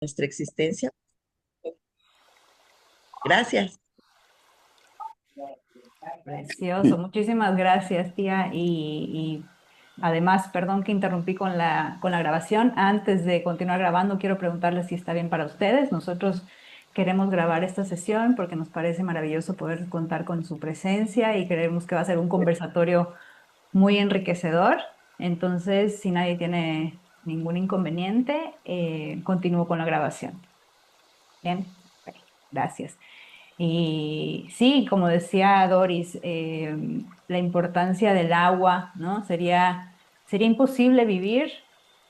nuestra existencia. Gracias. Precioso, muchísimas gracias, tía. Y además, perdón que interrumpí con la grabación. Antes de continuar grabando, quiero preguntarles si está bien para ustedes. Nosotros queremos grabar esta sesión porque nos parece maravilloso poder contar con su presencia y creemos que va a ser un conversatorio muy enriquecedor. Entonces, si nadie tiene ningún inconveniente, continúo con la grabación. Bien, ok, gracias. Y sí, como decía Doris, la importancia del agua, ¿no? Sería imposible vivir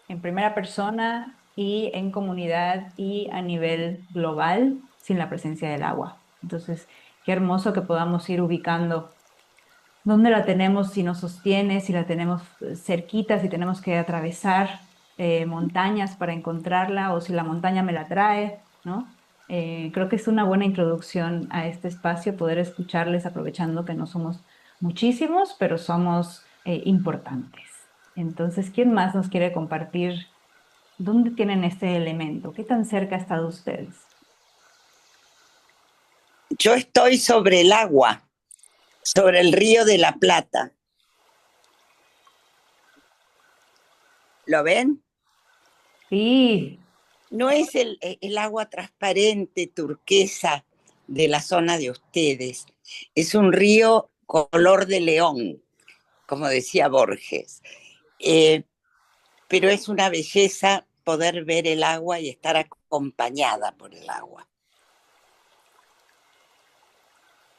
en primera persona y en comunidad y a nivel global sin la presencia del agua. Entonces, qué hermoso que podamos ir ubicando dónde la tenemos, si nos sostiene, si la tenemos cerquita, si tenemos que atravesar montañas para encontrarla o si la montaña me la trae, ¿no? Creo que es una buena introducción a este espacio poder escucharles aprovechando que no somos muchísimos, pero somos importantes. Entonces, ¿quién más nos quiere compartir dónde tienen este elemento? ¿Qué tan cerca ha estado ustedes? Yo estoy sobre el agua, sobre el río de la Plata. ¿Lo ven? Sí, No es el agua transparente, turquesa de la zona de ustedes. Es un río color de león, como decía Borges. Eh, pero es una belleza poder ver el agua y estar acompañada por el agua.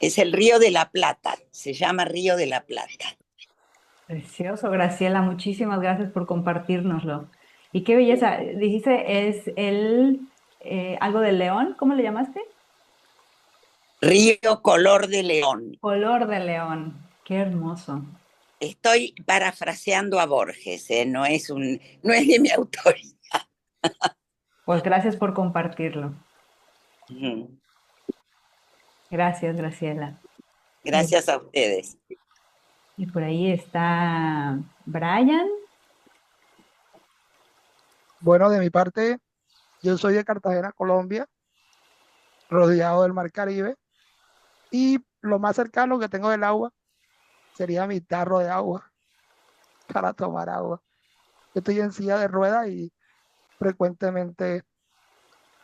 Es el río de la Plata, se llama Río de la Plata. precioso, Graciela, muchísimas gracias por compartirnoslo. Y qué belleza, dijiste, es algo del león, ¿cómo le llamaste? Río color de león. Color de león, qué hermoso. Estoy parafraseando a Borges, no es de mi autoría. Pues gracias por compartirlo. Gracias, Graciela. Y, Gracias a ustedes. y por ahí está Brian. Bueno, de mi parte, yo soy de Cartagena, Colombia, rodeado del Mar Caribe, y lo más cercano que tengo del agua sería mi tarro de agua para tomar agua. Yo estoy en silla de ruedas y frecuentemente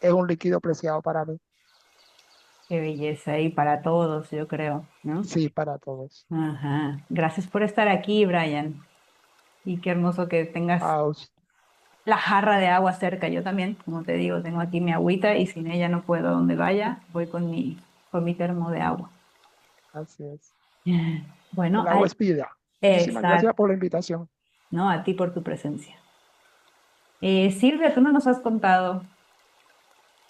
es un líquido preciado para mí. Qué belleza, y para todos, yo creo, ¿no? Sí, para todos. Ajá. Gracias por estar aquí, Brian. Y qué hermoso que tengas Ah, la jarra de agua cerca. Yo también, como te digo, tengo aquí mi agüita y sin ella no puedo a donde vaya. Voy con mi termo de agua. así es. Bueno, El agua es vida. Muchísimas gracias exacto, por la invitación. ¿no? A ti por tu presencia. Silvia, tú no nos has contado.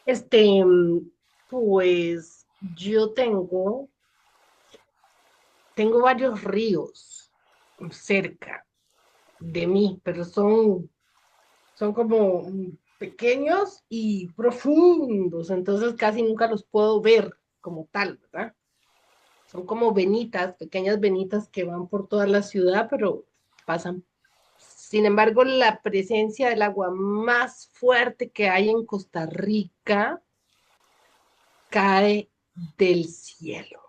Este, pues yo tengo varios ríos cerca de mí, pero son como pequeños y profundos, entonces casi nunca los puedo ver como tal, ¿verdad? Son como venitas, pequeñas venitas que van por toda la ciudad, pero pasan. Sin embargo, la presencia del agua más fuerte que hay en Costa Rica cae del cielo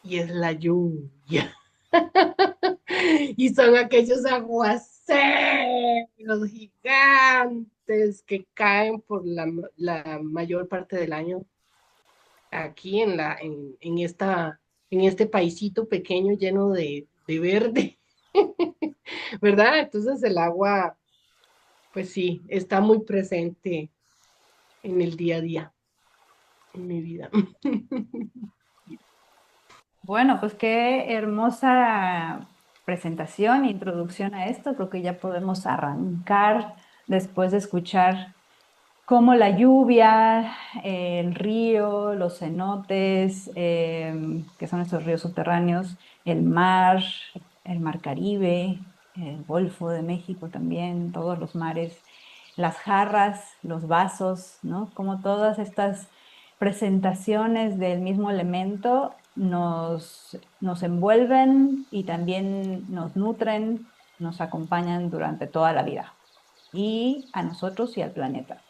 y es la lluvia. Y son aquellos aguaceros gigantes que caen por la mayor parte del año aquí en este paisito pequeño lleno de verde, ¿verdad? Entonces el agua, pues sí, está muy presente en el día a día, en mi vida. Bueno, pues qué hermosa presentación, introducción a esto. Creo que ya podemos arrancar después de escuchar cómo la lluvia, el río, los cenotes, que son estos ríos subterráneos, el mar Caribe, el Golfo de México también, todos los mares, las jarras, los vasos, ¿no? Como todas estas presentaciones del mismo elemento nos envuelven y también nos nutren, nos acompañan durante toda la vida y a nosotros y al planeta.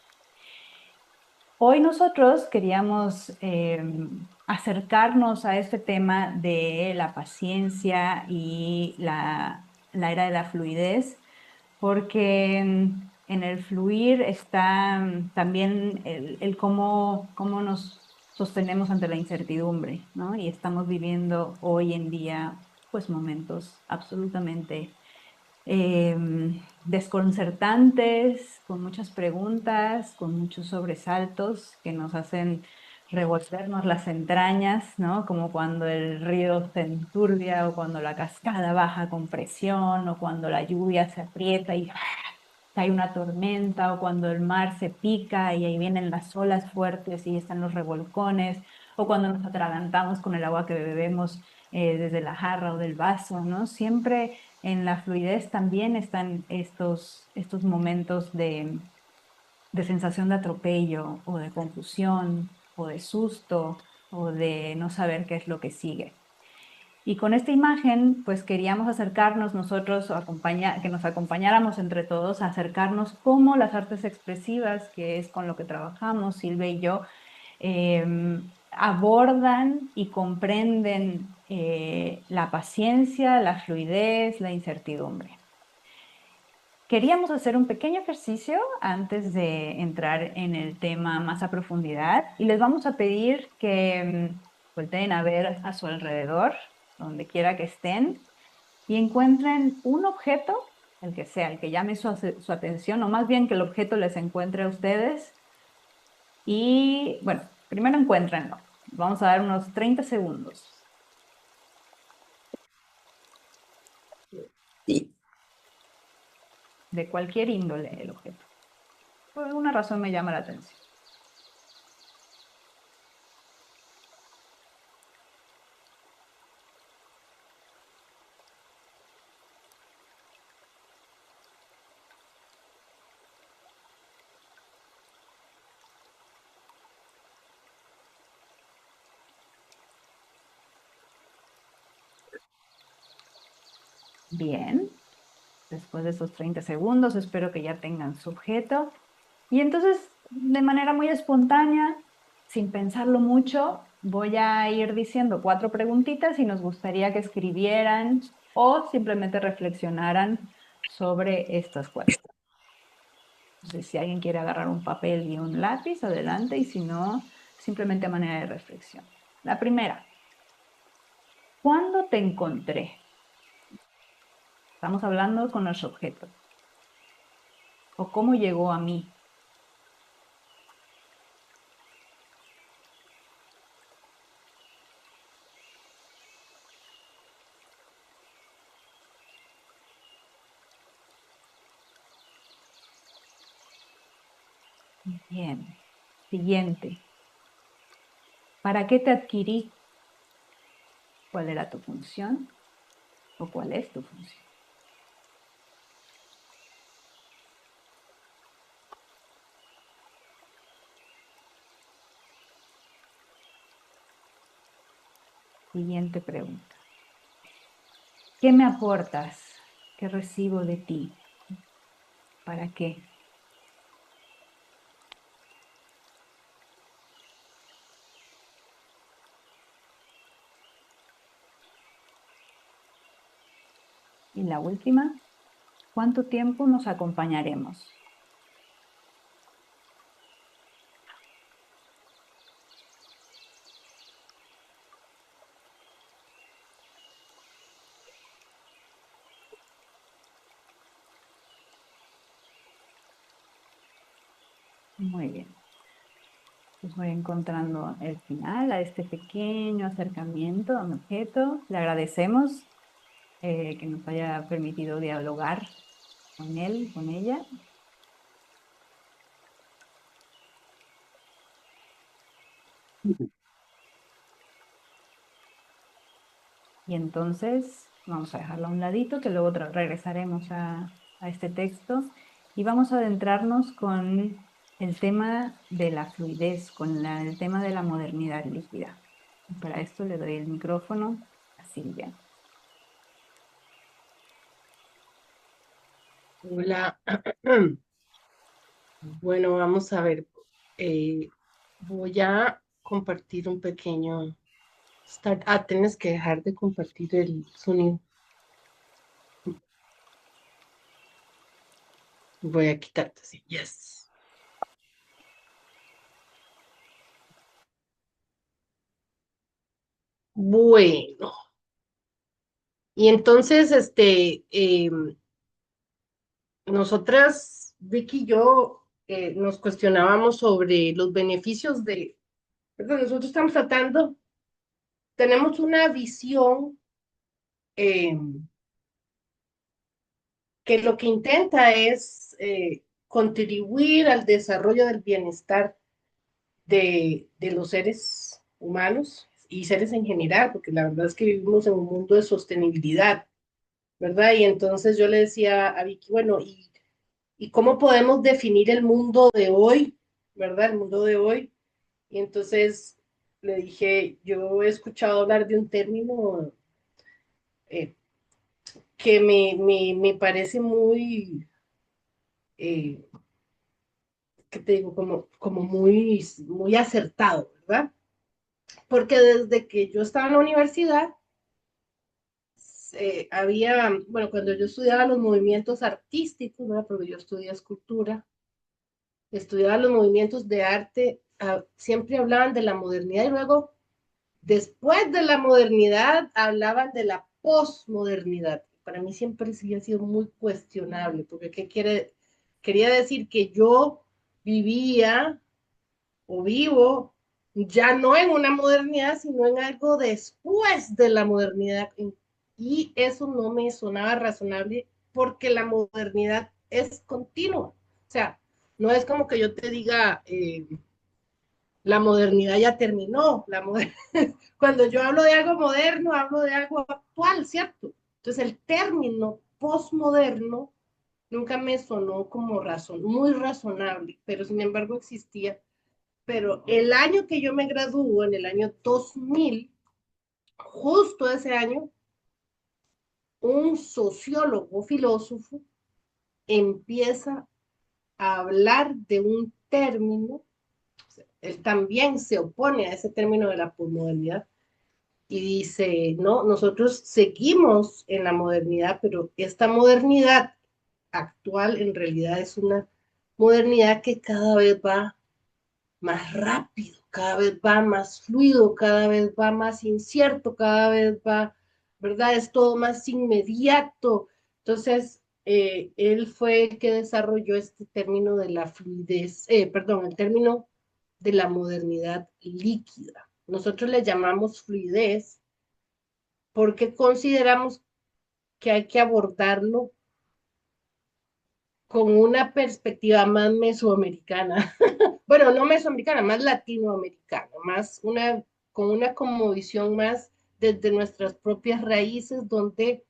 Hoy nosotros queríamos acercarnos a este tema de la paciencia y la era de la fluidez, porque en el fluir está también el cómo nos sostenemos ante la incertidumbre, ¿no? Y estamos viviendo hoy en día, pues, momentos absolutamente desconcertantes, con muchas preguntas, con muchos sobresaltos que nos hacen revolvernos las entrañas, ¿no? Como cuando el río se enturbia o cuando la cascada baja con presión o cuando la lluvia se aprieta y hay una tormenta o cuando el mar se pica y ahí vienen las olas fuertes y están los revolcones o cuando nos atragantamos con el agua que bebemos desde la jarra o del vaso, ¿no? Siempre en la fluidez también están estos momentos de sensación de atropello o de confusión o de susto o de no saber qué es lo que sigue. Y con esta imagen, pues queríamos acercarnos nosotros, que nos acompañáramos entre todos, a acercarnos cómo las artes expresivas, que es con lo que trabajamos, Silvia y yo, abordan y comprenden la paciencia, la fluidez, la incertidumbre. Queríamos hacer un pequeño ejercicio antes de entrar en el tema más a profundidad y les vamos a pedir que volteen a ver a su alrededor, donde quiera que estén, y encuentren un objeto, el que sea, el que llame su atención, o más bien que el objeto les encuentre a ustedes. Y bueno, primero encuéntrenlo. Vamos a dar unos 30 segundos Sí. de cualquier índole el objeto. Por alguna razón me llama la atención. Bien, después de esos 30 segundos, espero que ya tengan su objeto. Y entonces, de manera muy espontánea, sin pensarlo mucho, voy a ir diciendo 4 preguntitas y nos gustaría que escribieran o simplemente reflexionaran sobre estas 4. Entonces, si alguien quiere agarrar un papel y un lápiz, adelante, y si no, simplemente a manera de reflexión. La primera, ¿cuándo te encontré? Estamos hablando con los objetos. ¿O cómo llegó a mí? Bien. Siguiente. ¿Para qué te adquirí? ¿Cuál era tu función? ¿O cuál es tu función? Siguiente pregunta. ¿Qué me aportas? ¿Qué recibo de ti? ¿Para qué? Y la última, ¿cuánto tiempo nos acompañaremos? Muy bien. Pues voy encontrando el final a este pequeño acercamiento a un objeto. Le agradecemos que nos haya permitido dialogar con él, con ella. Y entonces vamos a dejarlo a un ladito, que luego regresaremos a este texto y vamos a adentrarnos con el tema de la fluidez, con el tema de la modernidad líquida. Y para esto le doy el micrófono a Silvia. Hola. Bueno, vamos a ver. Voy a compartir un pequeño start. Tienes que dejar de compartir el sonido. Voy a quitarte, sí. Yes. Bueno, y entonces, nosotras, Vicky y yo, nos cuestionábamos sobre los beneficios de, ¿verdad? Nosotros estamos tratando, tenemos una visión eh, que lo que intenta es contribuir al desarrollo del bienestar de los seres humanos y seres en general, porque la verdad es que vivimos en un mundo de sostenibilidad, ¿verdad? Y entonces yo le decía a Vicky, bueno, ¿y cómo podemos definir el mundo de hoy, ¿verdad? El mundo de hoy. Y entonces le dije, yo he escuchado hablar de un término eh, que me parece muy, eh, ¿qué te digo? Como muy acertado, ¿verdad? Porque desde que yo estaba en la universidad, bueno, cuando yo estudiaba los movimientos artísticos, ¿verdad? Porque yo estudié escultura, estudiaba los movimientos de arte, siempre hablaban de la modernidad y luego, después de la modernidad, hablaban de la posmodernidad. Para mí siempre sí ha sido muy cuestionable, porque quería decir que yo vivía o vivo ya no en una modernidad, sino en algo después de la modernidad. Y eso no me sonaba razonable porque la modernidad es continua. O sea, no es como que yo te diga, la modernidad ya terminó. Cuando yo hablo de algo moderno, hablo de algo actual, ¿cierto? Entonces el término postmoderno nunca me sonó como muy razonable, pero sin embargo existía. Pero el año que yo me graduó, en el año 2000, justo ese año, un sociólogo, filósofo, empieza a hablar de un término, él también se opone a ese término de la posmodernidad y dice, no, nosotros seguimos en la modernidad, pero esta modernidad actual en realidad es una modernidad que cada vez va más rápido, cada vez va más fluido, cada vez va más incierto, cada vez va, ¿verdad? Es todo más inmediato. Entonces, él fue el que desarrolló este término de la fluidez, perdón, el término de la modernidad líquida. Nosotros le llamamos fluidez porque consideramos que hay que abordarlo con una perspectiva más mesoamericana. Bueno, no mesoamericana, más latinoamericana, con una como visión más desde nuestras propias raíces, donde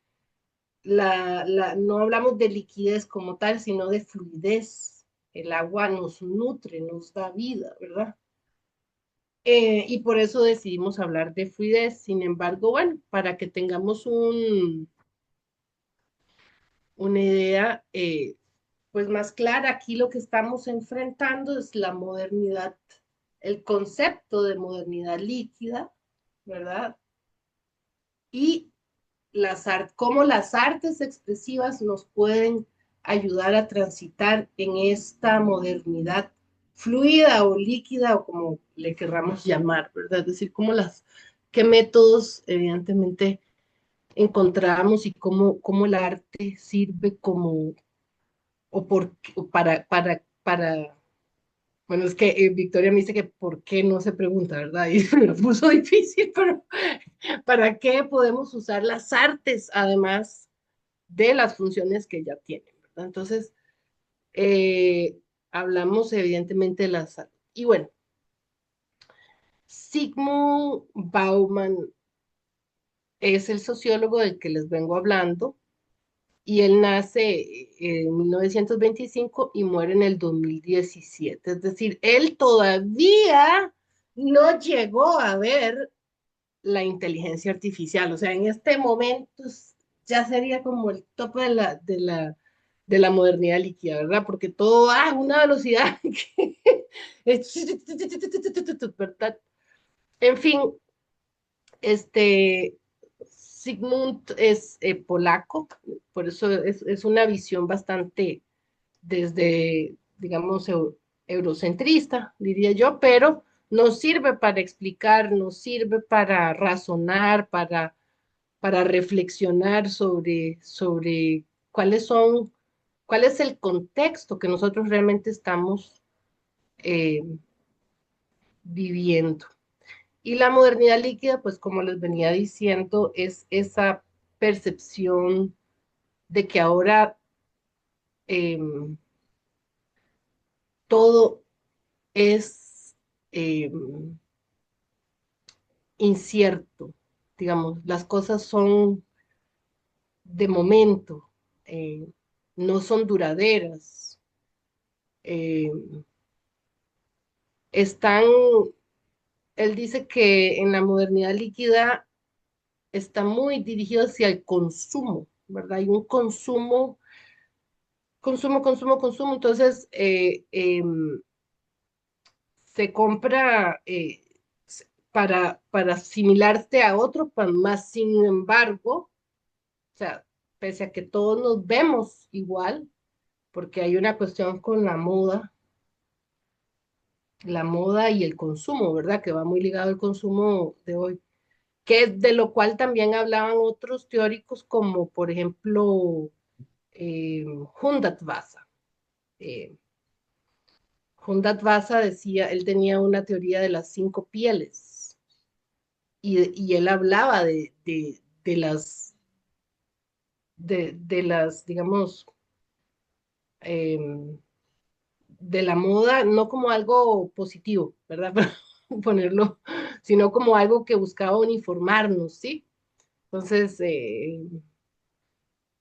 no hablamos de liquidez como tal, sino de fluidez. El agua nos nutre, nos da vida, ¿verdad? Y por eso decidimos hablar de fluidez. Sin embargo, bueno, para que tengamos una idea pues más clara, aquí lo que estamos enfrentando es la modernidad, el concepto de modernidad líquida, ¿verdad? Y cómo las artes expresivas nos pueden ayudar a transitar en esta modernidad fluida o líquida o como le querramos llamar, ¿verdad? Es decir, qué métodos evidentemente encontramos y cómo el arte sirve como o para, bueno, es que Victoria me dice que por qué no se pregunta, ¿verdad? Y me lo puso difícil, pero ¿para qué podemos usar las artes además de las funciones que ya tienen, ¿verdad? Entonces, eh, hablamos evidentemente de las artes. Y bueno, Sigmund Bauman es el sociólogo del que les vengo hablando y él nace en 1925 y muere en el 2017. Es decir, él todavía no llegó a ver la inteligencia artificial. O sea, en este momento ya sería como el tope de la modernidad líquida, ¿verdad? Porque todo va a una velocidad que Institute, ¿verdad? En fin, este, Sigmund es polaco, por eso es una visión bastante desde, digamos, eurocentrista, diría yo, pero nos sirve para explicar, nos sirve para razonar, para reflexionar sobre cuáles son, cuál es el contexto que nosotros realmente estamos eh, viviendo. Y la modernidad líquida, pues como les venía diciendo, es esa percepción de que ahora eh, todo es eh, incierto, digamos, las cosas son de momento, eh, no son duraderas, eh, están, él dice que en la modernidad líquida está muy dirigido hacia el consumo, ¿verdad? Hay un consumo, consumo, consumo, consumo, entonces se compra para asimilarse a otro, más sin embargo, o sea, pese a que todos nos vemos igual, porque hay una cuestión con la moda y el consumo, ¿verdad? Que va muy ligado al consumo de hoy, que de lo cual también hablaban otros teóricos como, por ejemplo, Hundertwasser. Eh, Hundertwasser decía, él tenía una teoría de las 5 pieles y él hablaba de las, digamos, em, de la moda, no como algo positivo, ¿verdad? Para ponerlo, sino como algo que buscaba uniformarnos, ¿sí? Entonces,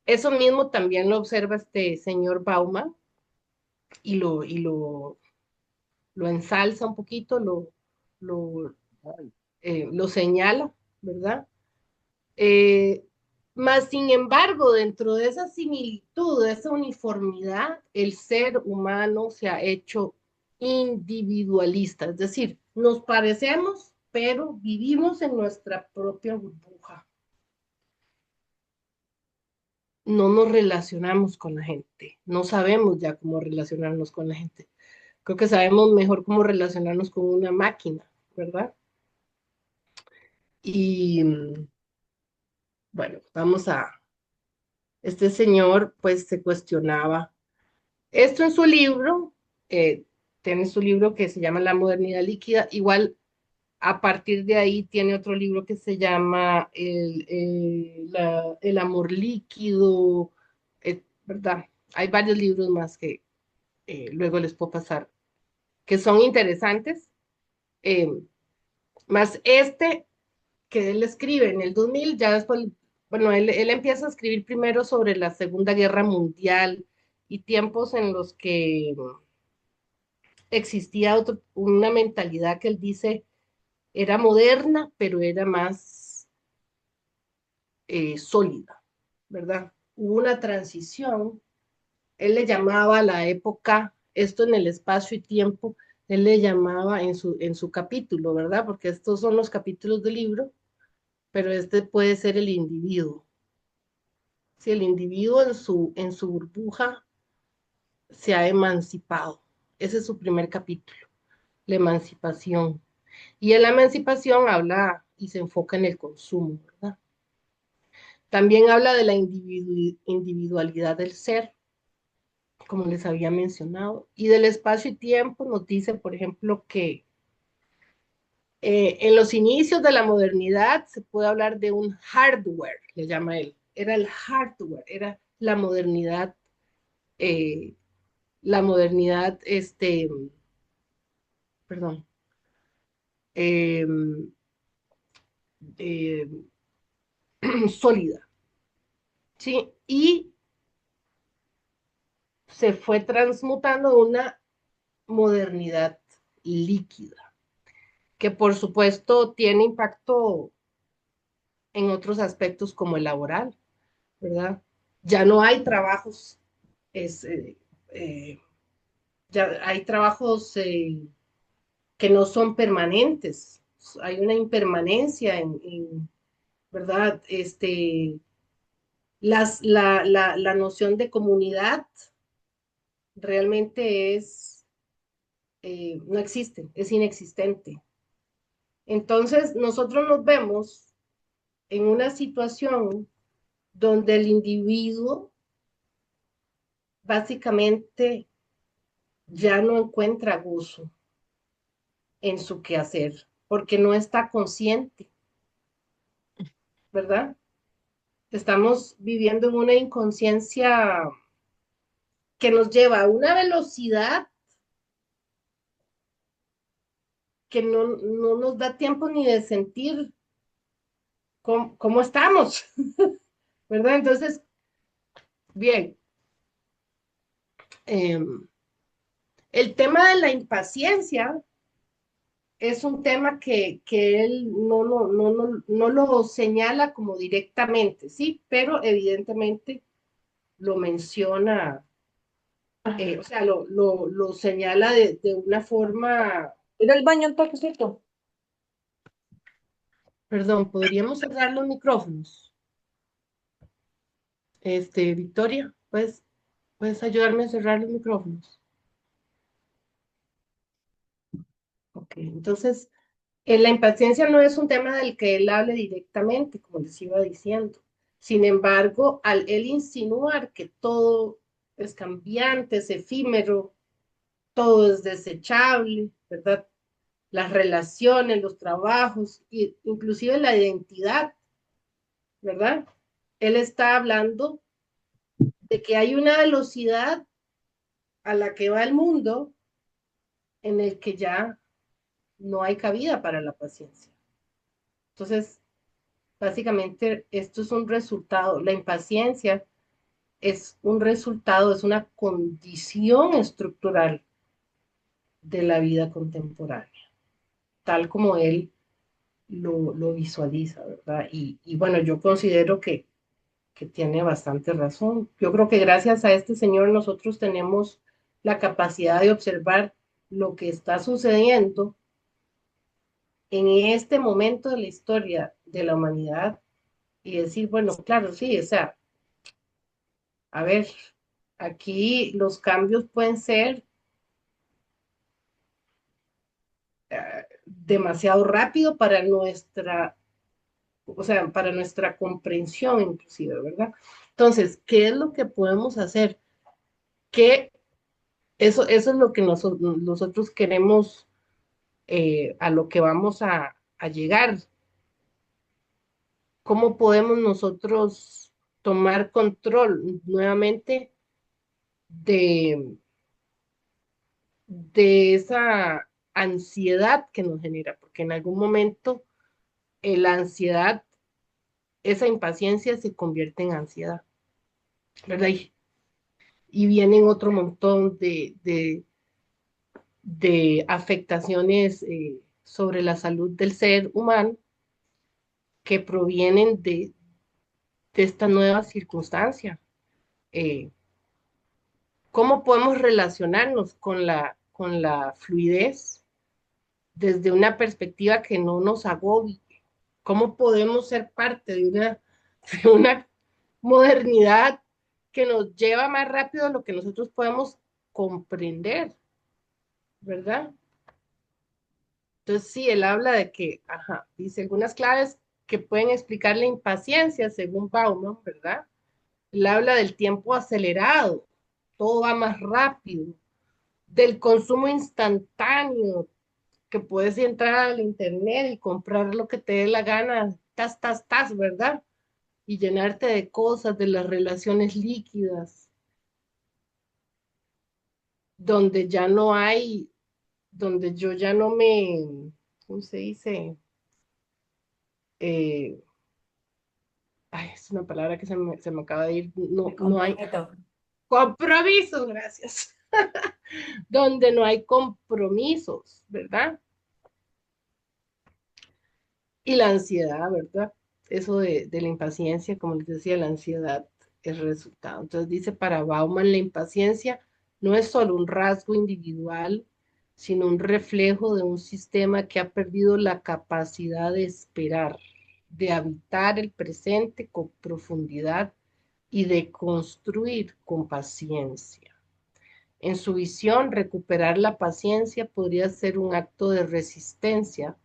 eso mismo también lo observa este señor Bauman y lo ensalza un poquito, lo, lo señala, ¿verdad? Eh, Más sin embargo, dentro de esa similitud, de esa uniformidad, el ser humano se ha hecho individualista, es decir, nos parecemos, pero vivimos en nuestra propia burbuja. No nos relacionamos con la gente, no sabemos ya cómo relacionarnos con la gente. Creo que sabemos mejor cómo relacionarnos con una máquina, ¿verdad? Y bueno, este señor pues se cuestionaba esto en su libro, tiene su libro que se llama La modernidad líquida, igual a partir de ahí tiene otro libro que se llama El amor líquido, ¿verdad? Hay varios libros más que luego les puedo pasar, que son interesantes, eh, más este que él escribe en el 2000, ya después, bueno, él empieza a escribir primero sobre la Segunda Guerra Mundial y tiempos en los que existía una mentalidad que él dice era moderna, pero era más sólida, ¿verdad? Hubo una transición, él le llamaba a la época, esto en el espacio y tiempo, él le llamaba en su capítulo, ¿verdad? Porque estos son los capítulos del libro, pero este puede ser el individuo. Si el individuo en su burbuja se ha emancipado. Ese es su primer capítulo, la emancipación. Y en la emancipación habla y se enfoca en el consumo, ¿verdad? También habla de la individualidad del ser, como les había mencionado, y del espacio y tiempo nos dice, por ejemplo, que en los inicios de la modernidad se puede hablar de un hardware, le llama él. Era el hardware, era eh, la modernidad, perdón, eh, eh, sólida, ¿sí? Y se fue transmutando a una modernidad líquida, que por supuesto tiene impacto en otros aspectos como el laboral, ¿verdad? Ya no hay trabajos, es, eh, ya hay trabajos que no son permanentes. Hay una impermanencia ¿verdad? La noción de comunidad realmente no existe, es inexistente. Entonces, nosotros nos vemos en una situación donde el individuo básicamente ya no encuentra gozo en su quehacer, porque no está consciente, ¿verdad? Estamos viviendo en una inconsciencia que nos lleva a una velocidad que no nos da tiempo ni de sentir cómo estamos, ¿verdad? Entonces, bien, eh, el tema de la impaciencia es un tema que él no lo señala como directamente, sí, pero evidentemente lo menciona, o sea, lo señala de una forma. Ir al baño un toquecito. Perdón, ¿podríamos cerrar los micrófonos? Victoria, ¿puedes ayudarme a cerrar los micrófonos? Ok, entonces, la impaciencia no es un tema del que él hable directamente, como les iba diciendo. Sin embargo, al él insinuar que todo es cambiante, es efímero, todo es desechable, ¿verdad? Las relaciones, los trabajos, inclusive la identidad, ¿verdad? Él está hablando de que hay una velocidad a la que va el mundo en el que ya no hay cabida para la paciencia. Entonces, básicamente, esto es un resultado, la impaciencia es un resultado, es una condición estructural de la vida contemporánea, tal como él lo visualiza, ¿verdad? Y bueno, yo considero que tiene bastante razón. Yo creo que gracias a este señor nosotros tenemos la capacidad de observar lo que está sucediendo en este momento de la historia de la humanidad y decir, bueno, claro, sí, o sea, a ver, aquí los cambios pueden ser demasiado rápido para nuestra, o sea, para nuestra comprensión inclusive, ¿verdad? Entonces, ¿qué es lo que podemos hacer? Que eso es lo que nosotros queremos, a lo que vamos a llegar. ¿Cómo podemos nosotros tomar control nuevamente de, de esa ansiedad que nos genera? Porque en algún momento la ansiedad, esa impaciencia se convierte en ansiedad, ¿verdad? Y vienen otro montón de afectaciones sobre la salud del ser humano que provienen de esta nueva circunstancia. Eh, ¿Cómo podemos relacionarnos con la fluidez desde una perspectiva que no nos agobie? ¿Cómo podemos ser parte de una modernidad que nos lleva más rápido a lo que nosotros podemos comprender, ¿verdad? Entonces, sí, él habla de que, ajá, dice algunas claves que pueden explicar la impaciencia, según Bauman, ¿verdad? Él habla del tiempo acelerado, todo va más rápido, del consumo instantáneo, que puedes entrar al internet y comprar lo que te dé la gana, ¿verdad? Y llenarte de cosas, de las relaciones líquidas, donde ya no hay, donde yo ya no ¿cómo se dice? Eh, Ay, es una palabra que se me acaba de ir, Me no hay comprometo. compromisos, gracias, donde no hay compromisos, ¿verdad? Y la ansiedad, ¿verdad? Eso de la impaciencia, como les decía, la ansiedad es resultado. Entonces dice para Bauman, la impaciencia no es solo un rasgo individual, sino un reflejo de un sistema que ha perdido la capacidad de esperar, de habitar el presente con profundidad y de construir con paciencia. En su visión, recuperar la paciencia podría ser un acto de resistencia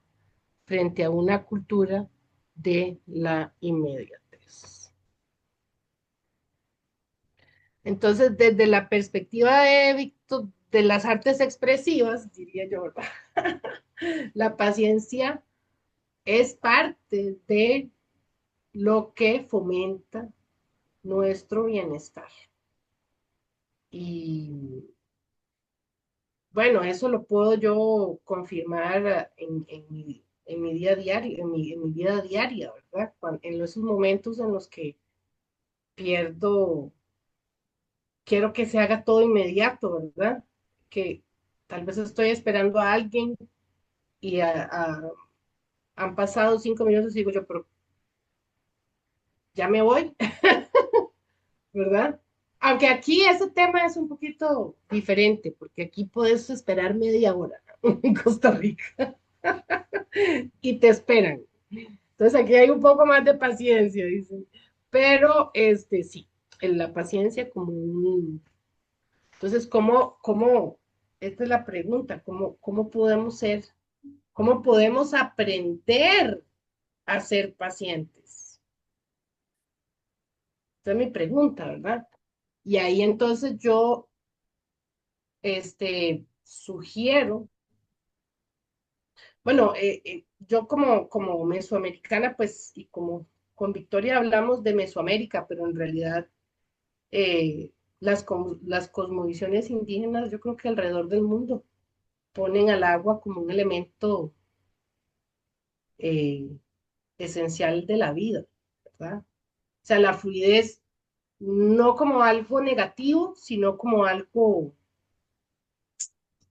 frente a una cultura de la inmediatez. Entonces, desde la perspectiva de Víctor, de las artes expresivas, diría yo, ¿verdad? La paciencia es parte de lo que fomenta nuestro bienestar. Y bueno, eso lo puedo yo confirmar en mi día diario, en mi vida diaria, ¿verdad? En esos momentos en los que pierdo, quiero que se haga todo inmediato, ¿verdad? Que tal vez estoy esperando a alguien y han pasado 5 minutos y digo yo, pero ya me voy, ¿verdad? Aunque aquí ese tema es un poquito diferente, porque aquí puedes esperar media hora en Costa Rica y te esperan. Entonces aquí hay un poco más de paciencia, dicen. Pero sí, en la paciencia como un... Entonces, esta es la pregunta, ¿cómo podemos ser, cómo podemos aprender a ser pacientes? Esa es mi pregunta, ¿verdad? Y ahí entonces yo, sugiero, bueno, yo como mesoamericana, pues, y como con Victoria hablamos de Mesoamérica, pero en realidad las cosmovisiones indígenas, yo creo que alrededor del mundo ponen al agua como un elemento eh, esencial de la vida, ¿verdad? O sea, la fluidez no como algo negativo, sino como algo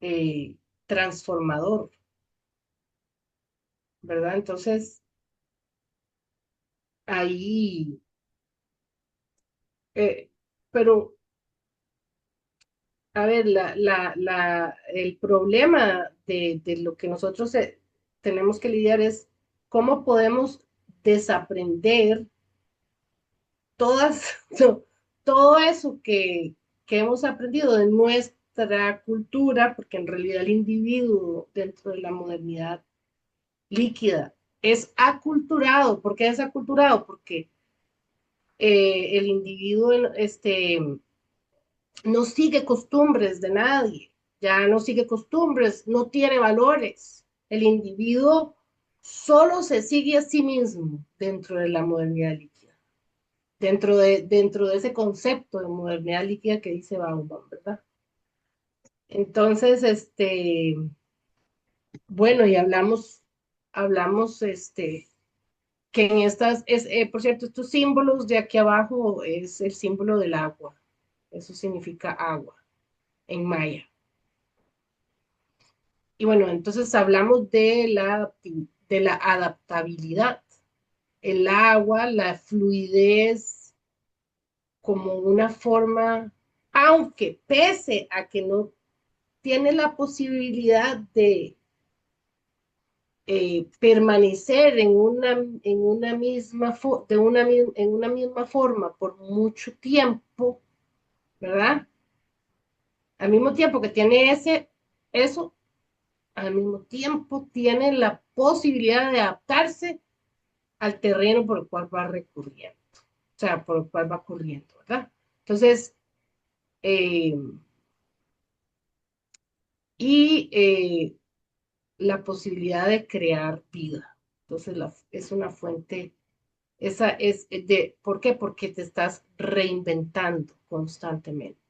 eh, transformador, ¿verdad? Entonces, ahí, eh, pero, a ver, el problema de lo que nosotros tenemos que lidiar es cómo podemos desaprender todas, todo eso que hemos aprendido de nuestra cultura, porque en realidad el individuo dentro de la modernidad líquida es aculturado. ¿Por qué es aculturado? Porque el individuo no sigue costumbres de nadie, ya no sigue costumbres, no tiene valores. El individuo solo se sigue a sí mismo dentro de la modernidad líquida, dentro de ese concepto de modernidad líquida que dice Bauman, ¿verdad? Entonces, bueno, y hablamos, que en por cierto, estos símbolos de aquí abajo es el símbolo del agua. Eso significa agua en maya. Y bueno, entonces hablamos de la adaptabilidad. El agua, la fluidez como una forma, aunque pese a que no tiene la posibilidad de permanecer en una misma forma por mucho tiempo, ¿verdad? Al mismo tiempo que tiene eso, al mismo tiempo tiene la posibilidad de adaptarse al terreno por el cual va recurriendo, o sea, por el cual va corriendo, ¿verdad? Entonces, eh, y la posibilidad de crear vida. Entonces, es una fuente, esa es ¿por qué? Porque te estás reinventando constantemente.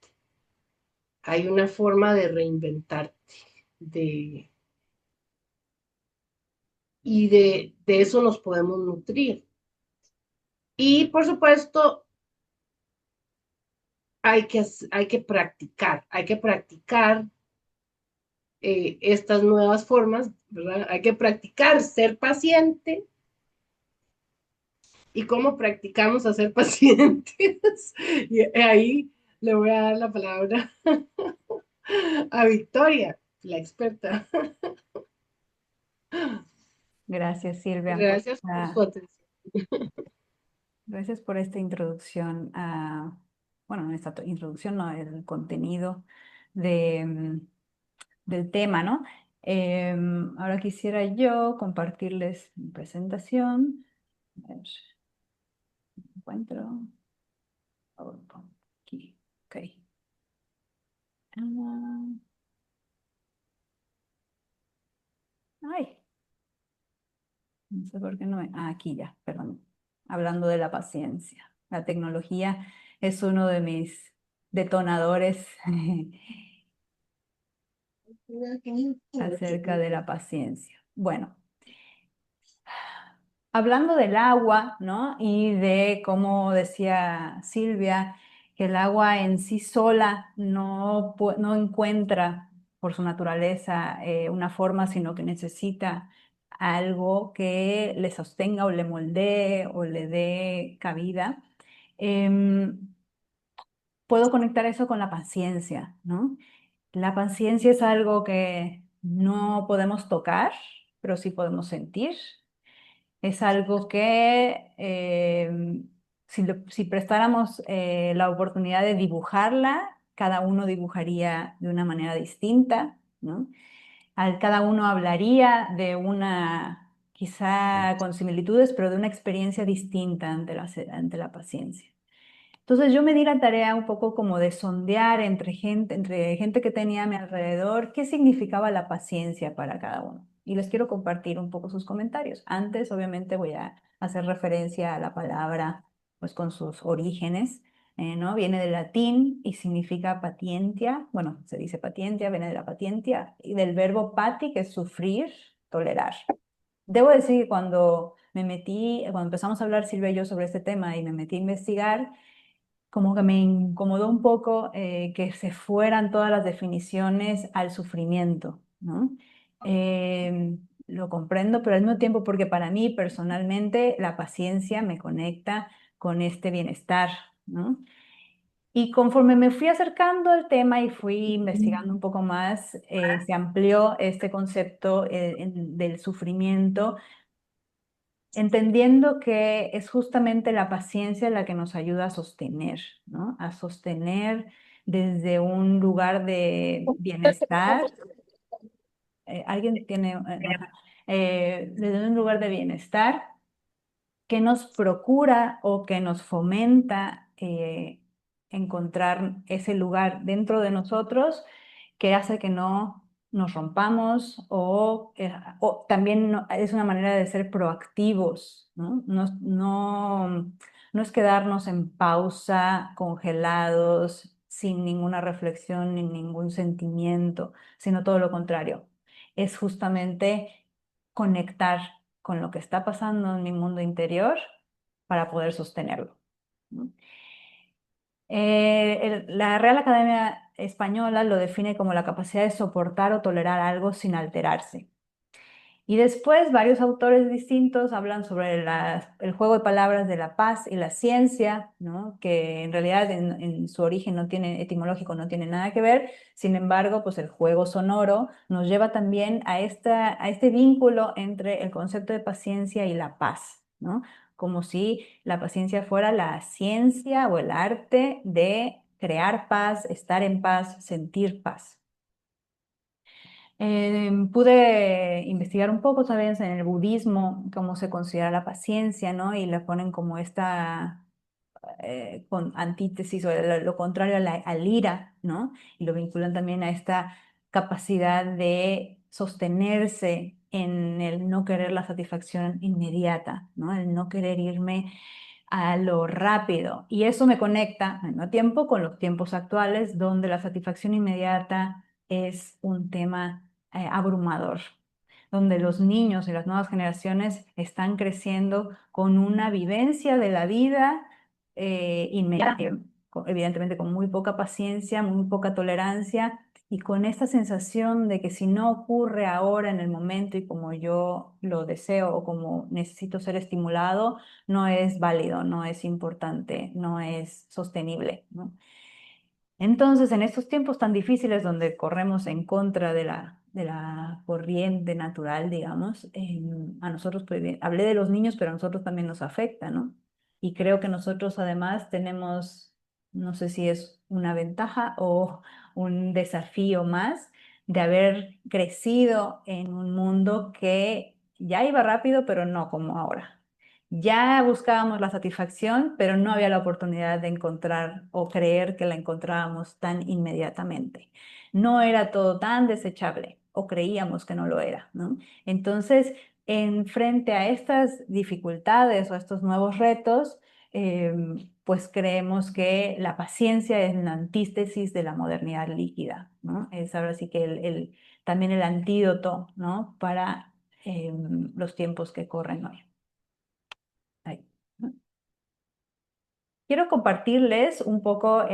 Hay una forma de reinventarte, de, de eso nos podemos nutrir. Y por supuesto, hay que practicar estas nuevas formas, ¿verdad? Hay que practicar ser paciente. ¿Y cómo practicamos a ser pacientes? Y ahí le voy a dar la palabra a Victoria. la experta. Gracias, Silvia, por Gracias por su atención. gracias por esta introducción bueno, esta introducción, no, el contenido de, del tema, ¿no? Ahora quisiera yo compartirles mi presentación. A ver, encuentro. PowerPoint, aquí, ok. Ah, ay, no sé por qué no me... aquí ya, perdón. Hablando de la paciencia. La tecnología es uno de mis detonadores acerca de la paciencia. Bueno, hablando del agua, ¿no? Y de cómo decía Silvia, que el agua en sí sola no encuentra por su naturaleza una forma, sino que necesita algo que le sostenga o le moldee o le dé cabida. Em, Puedo conectar eso con la paciencia, ¿no? La paciencia es algo que no podemos tocar, pero sí podemos sentir. Es algo que si prestáramos la oportunidad de dibujarla, cada uno dibujaría de una manera distinta, ¿no? Cada uno hablaría de una, quizá con similitudes, pero de una experiencia distinta ante la paciencia. Entonces yo me di la tarea un poco como de sondear entre gente que tenía a mi alrededor, qué significaba la paciencia para cada uno. Y les quiero compartir un poco sus comentarios. Antes, obviamente, voy a hacer referencia a la palabra, pues con sus orígenes, ¿no? Viene del latín y significa patientia. Bueno, se dice patientia, viene de la patientia y del verbo pati, que es sufrir, tolerar. Debo decir que cuando empezamos a hablar Silvia y yo sobre este tema y me metí a investigar, como que me incomodó un poco que se fueran todas las definiciones al sufrimiento, ¿no? Lo comprendo, pero al mismo tiempo porque para mí personalmente la paciencia me conecta con este bienestar, ¿no? Y conforme me fui acercando al tema y fui investigando un poco más, se amplió este concepto del sufrimiento, entendiendo que es justamente la paciencia la que nos ayuda a sostener, ¿no? A sostener desde un lugar de bienestar. ¿Alguien tiene? Ajá. Desde un lugar de bienestar que nos procura o que nos fomenta encontrar ese lugar dentro de nosotros que hace que no nos rompamos o también es una manera de ser proactivos, ¿no? No es quedarnos en pausa, congelados, sin ninguna reflexión ni ningún sentimiento, sino todo lo contrario. Es justamente conectar con lo que está pasando en mi mundo interior para poder sostenerlo, ¿no? La Real Academia Española lo define como la capacidad de soportar o tolerar algo sin alterarse. Y después varios autores distintos hablan sobre el juego de palabras de la paz y la ciencia, ¿no? Que en realidad en su origen etimológico no tiene nada que ver. Sin embargo, pues el juego sonoro nos lleva también a este vínculo entre el concepto de paciencia y la paz, ¿no? Como si la paciencia fuera la ciencia o el arte de crear paz, estar en paz, sentir paz. Pude investigar un poco, ¿sabes? En el budismo, cómo se considera la paciencia, ¿no? Y la ponen como esta con antítesis o lo contrario al ira, ¿no? Y lo vinculan también a esta capacidad de sostenerse en el no querer la satisfacción inmediata, ¿no? El no querer irme a lo rápido. Y eso me conecta al mismo tiempo con los tiempos actuales, donde la satisfacción inmediata es un tema abrumador, donde los niños y las nuevas generaciones están creciendo con una vivencia de la vida inmediata, evidentemente con muy poca paciencia, muy poca tolerancia y con esta sensación de que si no ocurre ahora en el momento y como yo lo deseo o como necesito ser estimulado, no es válido, no es importante, no es sostenible, ¿no? Entonces, en estos tiempos tan difíciles donde corremos en contra de la corriente natural, digamos, a nosotros, pues, hablé de los niños, pero a nosotros también nos afecta, ¿no? Y creo que nosotros además tenemos, no sé si es una ventaja o un desafío más de haber crecido en un mundo que ya iba rápido, pero no como ahora. Ya buscábamos la satisfacción, pero no había la oportunidad de encontrar o creer que la encontrábamos tan inmediatamente. No era todo tan desechable o creíamos que no lo era, ¿no? Entonces, en frente a estas dificultades o a estos nuevos retos, pues creemos que la paciencia es la antítesis de la modernidad líquida, ¿no? Es ahora sí que también el antídoto, ¿no? Para los tiempos que corren hoy. Ahí. Quiero compartirles un poco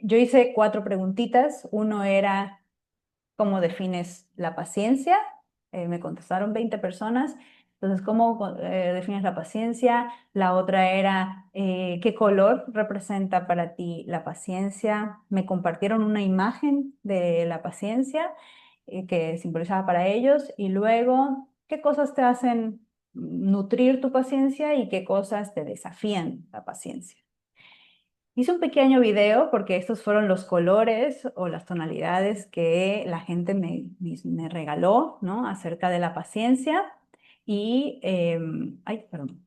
yo hice 4 preguntitas. Uno era, ¿cómo defines la paciencia? Me contestaron 20 personas. Entonces, ¿cómo defines la paciencia? La otra era, ¿qué color representa para ti la paciencia? Me compartieron una imagen de la paciencia que simbolizaba para ellos. Y luego, ¿qué cosas te hacen nutrir tu paciencia y qué cosas te desafían la paciencia? Hice un pequeño video porque estos fueron los colores o las tonalidades que la gente me regaló, ¿no? Acerca de la paciencia. Ay, perdón.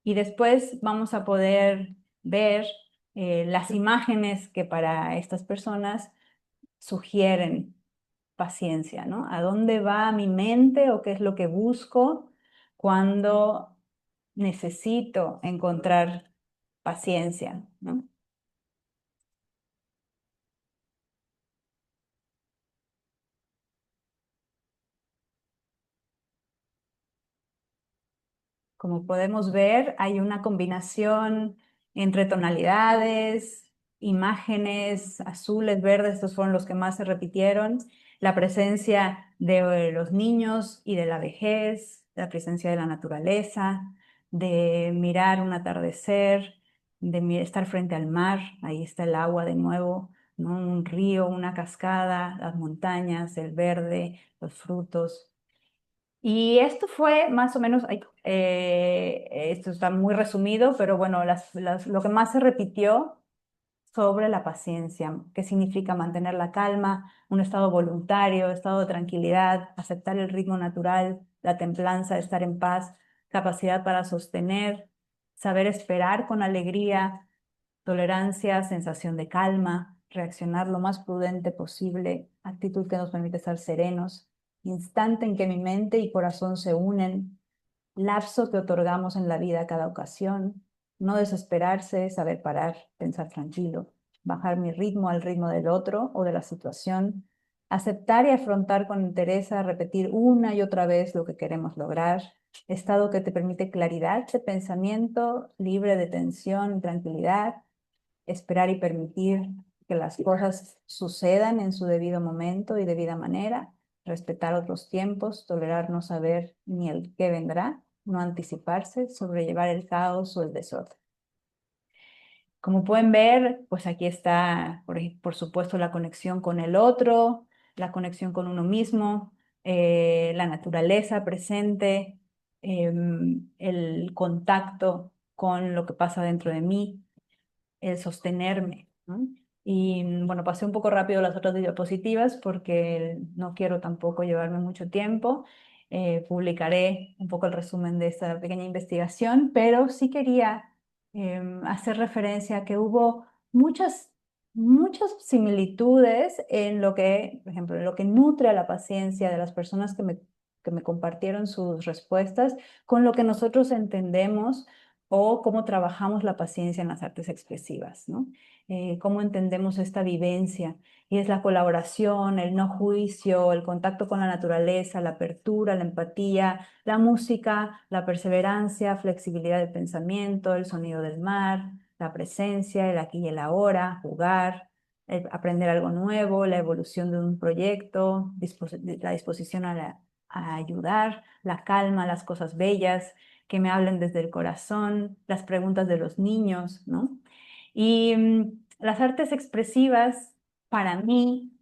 Y después vamos a poder ver las imágenes que para estas personas sugieren paciencia, ¿no? ¿A dónde va mi mente o qué es lo que busco cuando necesito encontrar paciencia, ¿no? Como podemos ver, hay una combinación entre tonalidades, imágenes, azules, verdes, estos fueron los que más se repitieron, la presencia de los niños y de la vejez, la presencia de la naturaleza, de mirar un atardecer, de estar frente al mar, ahí está el agua de nuevo, ¿no? Un río, una cascada, las montañas, el verde, los frutos. Y esto fue más o menos, esto está muy resumido, pero bueno, lo que más se repitió sobre la paciencia, qué significa mantener la calma, un estado voluntario, estado de tranquilidad, aceptar el ritmo natural, la templanza, estar en paz, capacidad para sostener, saber esperar con alegría, tolerancia, sensación de calma, reaccionar lo más prudente posible, actitud que nos permite estar serenos, instante en que mi mente y corazón se unen, lapso que otorgamos en la vida a cada ocasión, no desesperarse, saber parar, pensar tranquilo, bajar mi ritmo al ritmo del otro o de la situación, aceptar y afrontar con interés, repetir una y otra vez lo que queremos lograr, estado que te permite claridad de pensamiento, libre de tensión y tranquilidad, esperar y permitir que las cosas sucedan en su debido momento y debida manera, respetar otros tiempos, tolerar no saber ni el qué vendrá, no anticiparse, sobrellevar el caos o el desorden. Como pueden ver, pues aquí está, por supuesto, la conexión con el otro, la conexión con uno mismo, la naturaleza presente, el contacto con lo que pasa dentro de mí, el sostenerme, ¿no? Y bueno, pasé un poco rápido las otras diapositivas porque no quiero tampoco llevarme mucho tiempo. Publicaré un poco el resumen de esta pequeña investigación, pero sí quería hacer referencia a que hubo muchas similitudes en lo que, por ejemplo, en lo que nutre a la paciencia de las personas que me compartieron sus respuestas con lo que nosotros entendemos o cómo trabajamos la paciencia en las artes expresivas, ¿no? Cómo entendemos esta vivencia. Y es la colaboración, el no juicio, el contacto con la naturaleza, la apertura, la empatía, la música, la perseverancia, flexibilidad de pensamiento, el sonido del mar, la presencia, el aquí y el ahora, jugar, aprender algo nuevo, la evolución de un proyecto, la disposición a ayudar, la calma, las cosas bellas que me hablen desde el corazón, las preguntas de los niños, ¿no? Y las artes expresivas, para mí,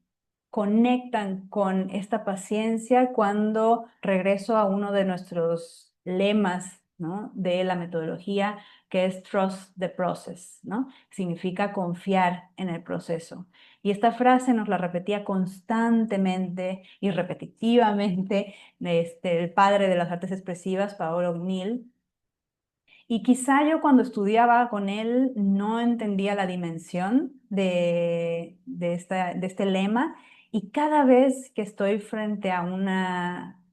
conectan con esta paciencia cuando regreso a uno de nuestros lemas, ¿no?, de la metodología, que es trust the process, ¿no? Significa confiar en el proceso. Y esta frase nos la repetía constantemente y repetitivamente el padre de las artes expresivas, Paolo O'Neill. Y quizá yo cuando estudiaba con él no entendía la dimensión de este lema, y cada vez que estoy frente a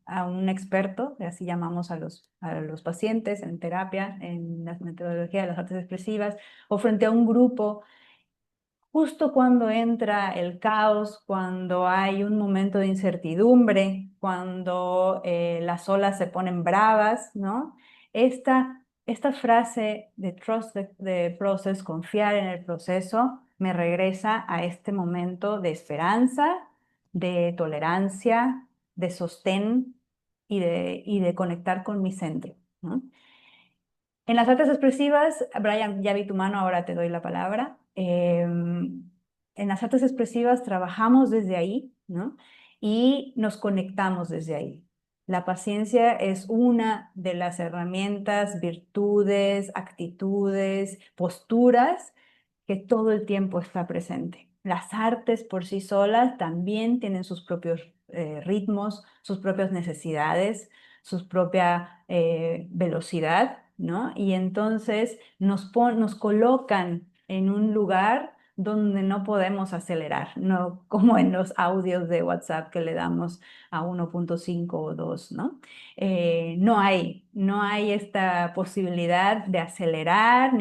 a un experto, así llamamos a los pacientes en terapia, en la metodología de las artes expresivas, o frente a un grupo, justo cuando entra el caos, cuando hay un momento de incertidumbre, cuando las olas se ponen bravas, ¿no? Esta frase de trust the process, confiar en el proceso, me regresa a este momento de esperanza, de tolerancia, de sostén y de conectar con mi centro, ¿no? En las artes expresivas, Brian, ya vi tu mano, ahora te doy la palabra. En las artes expresivas trabajamos desde ahí, ¿no? Y nos conectamos desde ahí. La paciencia es una de las herramientas, virtudes, actitudes, posturas que todo el tiempo está presente. Las artes por sí solas también tienen sus propios ritmos, sus propias necesidades, su propia velocidad, ¿no? Y entonces nos colocan en un lugar donde no podemos acelerar, no como en los audios de WhatsApp que le damos a 1.5 o 2, ¿no? No hay esta posibilidad de acelerar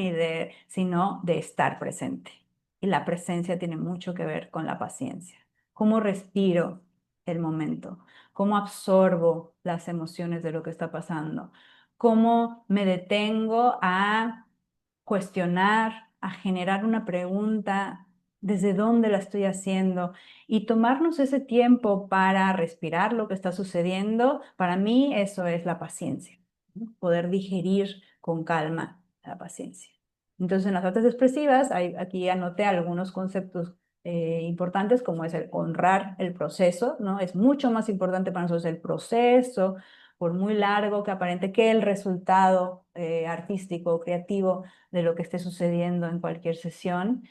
sino de estar presente. Y la presencia tiene mucho que ver con la paciencia. ¿Cómo respiro el momento? ¿Cómo absorbo las emociones de lo que está pasando? ¿Cómo me detengo a cuestionar, a generar una pregunta? ¿Desde dónde la estoy haciendo? Y tomarnos ese tiempo para respirar lo que está sucediendo, para mí eso es la paciencia, ¿no? Poder digerir con calma la paciencia. Entonces, en las artes expresivas, aquí anoté algunos conceptos importantes, como es el honrar el proceso, ¿no? Es mucho más importante para nosotros el proceso, por muy largo que aparente, que el resultado artístico o creativo de lo que esté sucediendo en cualquier sesión.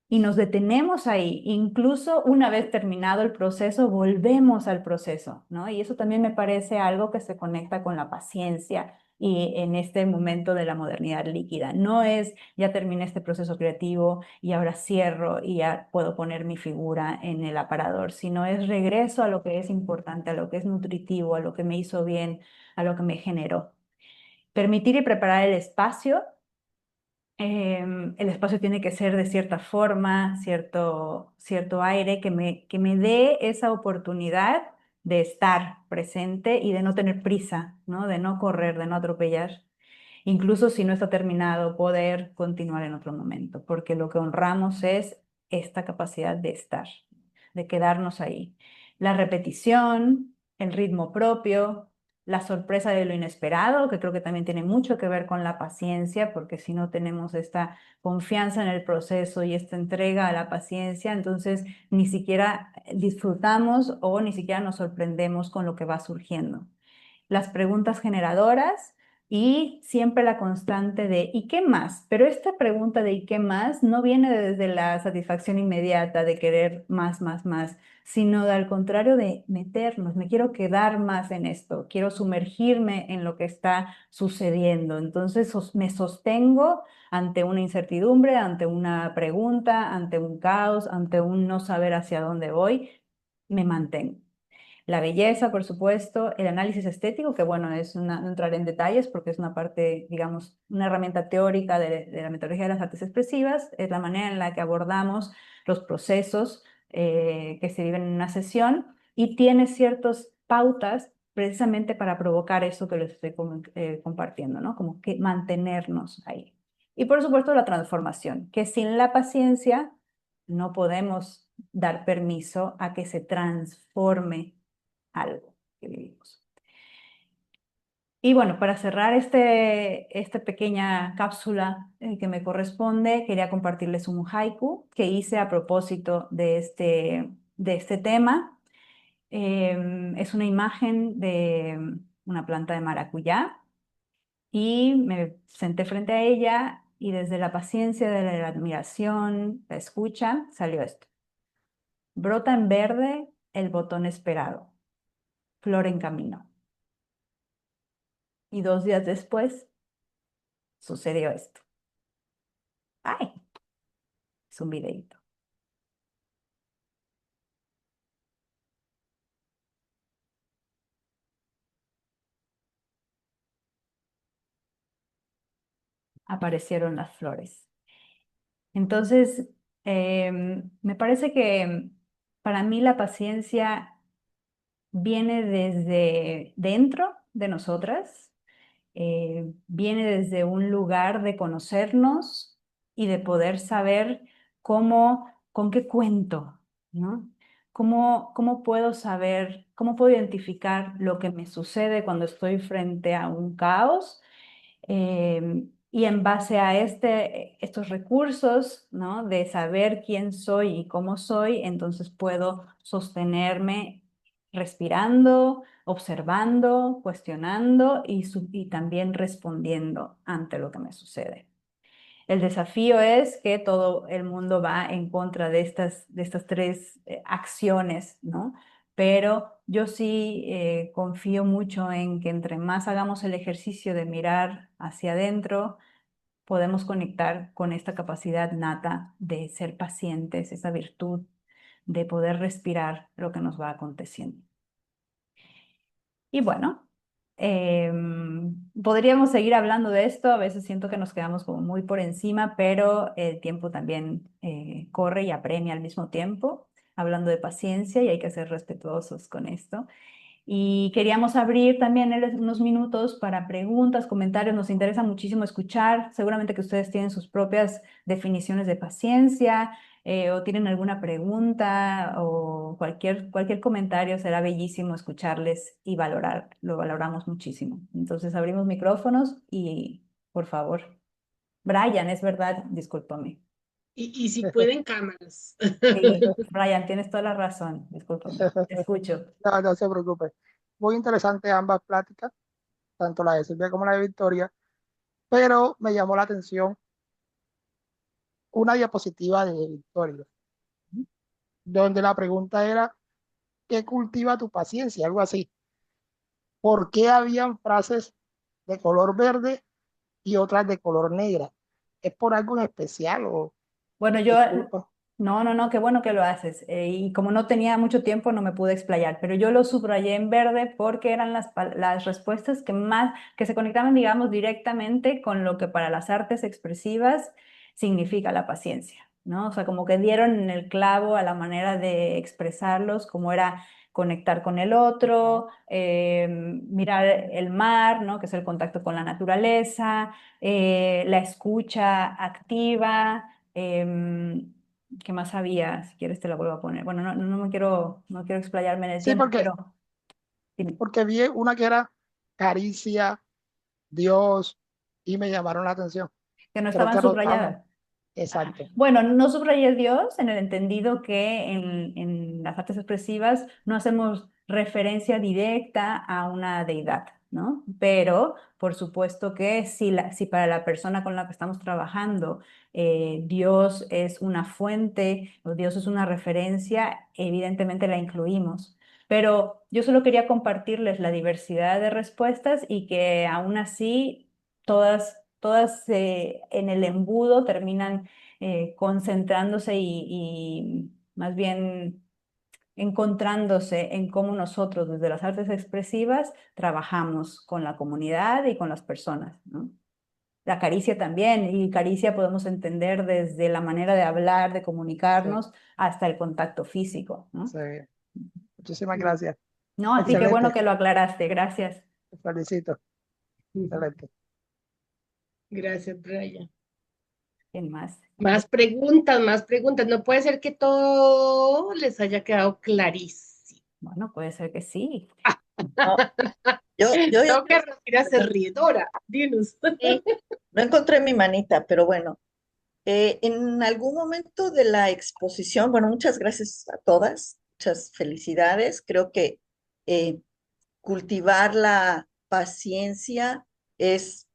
Y nos detenemos ahí, incluso una vez terminado el proceso, volvemos al proceso, ¿no? Y eso también me parece algo que se conecta con la paciencia y en este momento de la modernidad líquida. No es ya terminé este proceso creativo y ahora cierro y ya puedo poner mi figura en el aparador, sino es regreso a lo que es importante, a lo que es nutritivo, a lo que me hizo bien, a lo que me generó. Permitir y preparar el espacio. El espacio tiene que ser de cierta forma, cierto aire que me dé esa oportunidad de estar presente y de no tener prisa, ¿no? De no correr, de no atropellar. Incluso si no está terminado, poder continuar en otro momento, porque lo que honramos es esta capacidad de estar, de quedarnos ahí. La repetición, el ritmo propio, la sorpresa de lo inesperado, que creo que también tiene mucho que ver con la paciencia, porque si no tenemos esta confianza en el proceso y esta entrega a la paciencia, entonces ni siquiera disfrutamos o ni siquiera nos sorprendemos con lo que va surgiendo. Las preguntas generadoras y siempre la constante de ¿y qué más? Pero esta pregunta de ¿y qué más? No viene desde la satisfacción inmediata de querer más, sino al contrario de meternos, me quiero quedar más en esto, quiero sumergirme en lo que está sucediendo. Entonces me sostengo ante una incertidumbre, ante una pregunta, ante un caos, ante un no saber hacia dónde voy, me mantengo. La belleza, por supuesto, el análisis estético, que bueno, no entraré en detalles porque es una parte, digamos, una herramienta teórica de la metodología de las artes expresivas, es la manera en la que abordamos los procesos que se viven en una sesión y tiene ciertas pautas precisamente para provocar eso que les estoy compartiendo, ¿no? Como que mantenernos ahí. Y por supuesto la transformación, que sin la paciencia no podemos dar permiso a que se transforme algo que vivimos. Y bueno, para cerrar esta pequeña cápsula que me corresponde, quería compartirles un haiku que hice a propósito de este tema. Es una imagen de una planta de maracuyá y me senté frente a ella y desde la paciencia, de la admiración, la escucha, salió esto. Brota en verde el botón esperado, flor en camino. Y 2 días después sucedió esto. ¡Ay! Es un videíto. Aparecieron las flores. Entonces, me parece que para mí la paciencia viene desde dentro de nosotras, viene desde un lugar de conocernos y de poder saber con qué cuento, ¿no? ¿Cómo puedo saber, cómo puedo identificar lo que me sucede cuando estoy frente a un caos? Y en base a estos recursos, ¿no? De saber quién soy y cómo soy, entonces puedo sostenerme respirando, observando, cuestionando y también respondiendo ante lo que me sucede. El desafío es que todo el mundo va en contra de estas tres acciones, ¿no? Pero yo sí confío mucho en que entre más hagamos el ejercicio de mirar hacia adentro, podemos conectar con esta capacidad nata de ser pacientes, esa virtud de poder respirar lo que nos va aconteciendo. Y bueno, podríamos seguir hablando de esto, a veces siento que nos quedamos como muy por encima, pero el tiempo también corre y apremia al mismo tiempo, hablando de paciencia y hay que ser respetuosos con esto. Y queríamos abrir también unos minutos para preguntas, comentarios. Nos interesa muchísimo escuchar. Seguramente que ustedes tienen sus propias definiciones de paciencia o tienen alguna pregunta o cualquier comentario. Será bellísimo escucharles y valorar. Lo valoramos muchísimo. Entonces abrimos micrófonos y por favor. Brian, es verdad, discúlpame. Y si pueden cámaras. Sí, Brian, tienes toda la razón. Discúlpame. Te escucho. No, no se preocupe. Muy interesante ambas pláticas, tanto la de Silvia como la de Victoria, pero me llamó la atención una diapositiva de Victoria, donde la pregunta era, ¿qué cultiva tu paciencia? Algo así. ¿Por qué habían frases de color verde y otras de color negra? ¿Es por algo en especial o Bueno, disculpa? no, qué bueno que lo haces. Y como no tenía mucho tiempo, no me pude explayar, pero yo lo subrayé en verde porque eran las respuestas que se conectaban, digamos, directamente con lo que para las artes expresivas significa la paciencia, ¿no? O sea, como que dieron en el clavo a la manera de expresarlos, como era conectar con el otro, mirar el mar, ¿no? Que es el contacto con la naturaleza, la escucha activa. ¿Qué más había? Si quieres te la vuelvo a poner. Bueno, no quiero explayarme en el Sí, tiempo, pero dime, porque vi una que era caricia, Dios, y me llamaron la atención. que no Creo estaban que no estamos. subrayadas. Ajá. Exacto. Bueno, no subrayé Dios en el entendido que en las artes expresivas no hacemos referencia directa a una deidad, ¿no? Pero, por supuesto que si para la persona con la que estamos trabajando Dios es una fuente o Dios es una referencia, evidentemente la incluimos. Pero yo solo quería compartirles la diversidad de respuestas y que aún así todas en el embudo terminan concentrándose y más bien encontrándose en cómo nosotros desde las artes expresivas trabajamos con la comunidad y con las personas, ¿no? La caricia también, y caricia podemos entender desde la manera de hablar, de Sí, comunicarnos, hasta el contacto físico, ¿no? sí. Muchísimas gracias. No, a ti qué bueno Excelente. que lo aclaraste, gracias. Te felicito. Excelente. Gracias, Brian. ¿Quién más? Más preguntas, más preguntas. No puede ser que todo les haya quedado clarísimo. Bueno, puede ser que sí. Yo ya Tengo que retirarse riedora, dinos. sí, no encontré mi manita, pero bueno, en algún momento de la exposición, bueno, muchas gracias a todas, muchas felicidades. Creo que eh, cultivar la paciencia es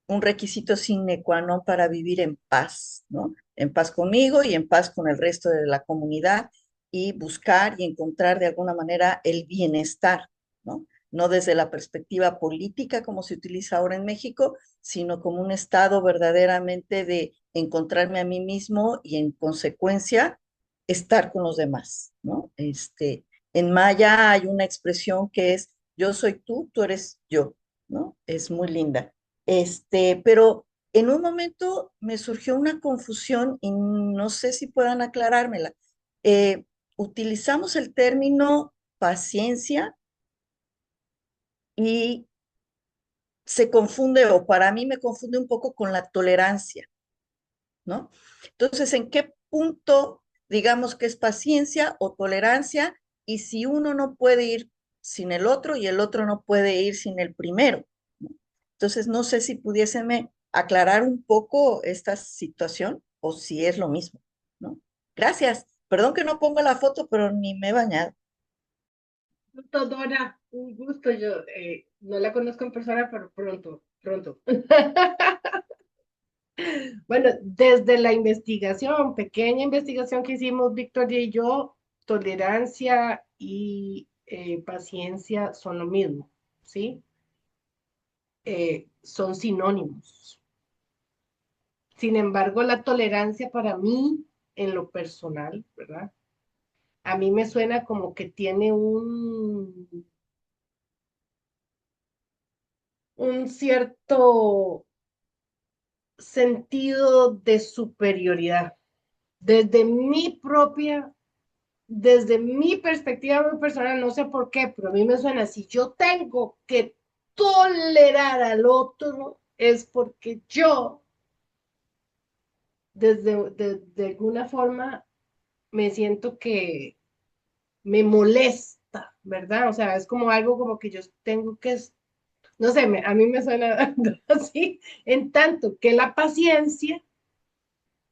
un requisito sine qua non para vivir en paz, ¿no? En paz conmigo y en paz con el resto de la comunidad y buscar y encontrar de alguna manera el bienestar, ¿no? No desde la perspectiva política como se utiliza ahora en México, sino como un estado verdaderamente de encontrarme a mí mismo y en consecuencia estar con los demás, ¿no? En maya hay una expresión que es yo soy tú, tú eres yo, ¿no? Es muy linda. Pero en un momento me surgió una confusión y no sé si puedan aclarármela. Eh, Utilizamos el término paciencia y se confunde, o para mí me confunde un poco con la tolerancia, ¿no? Entonces, ¿en qué punto digamos que es paciencia o tolerancia? Y si uno no puede ir sin el otro y el otro no puede ir sin el primero, ¿no? Entonces, no sé si pudiéseme aclarar un poco esta situación o si es lo mismo, ¿no? Gracias. Perdón que no pongo la foto, pero ni me he bañado. Gusto, Dora, un gusto. Yo no la conozco en persona, pero pronto, pronto. Bueno, desde la investigación, pequeña investigación que hicimos Victoria y yo, tolerancia y paciencia son lo mismo, ¿sí? Son sinónimos. Sin embargo, la tolerancia para mí, en lo personal, ¿verdad? A mí me suena como que tiene un cierto sentido de superioridad. Desde mi propia, desde mi perspectiva muy personal, no sé por qué, pero a mí me suena, si yo tengo que tolerar al otro, es porque yo, de alguna forma, me siento que me molesta, ¿verdad? O sea, es como algo como que yo tengo que, no sé, a mí me suena así, en tanto que la paciencia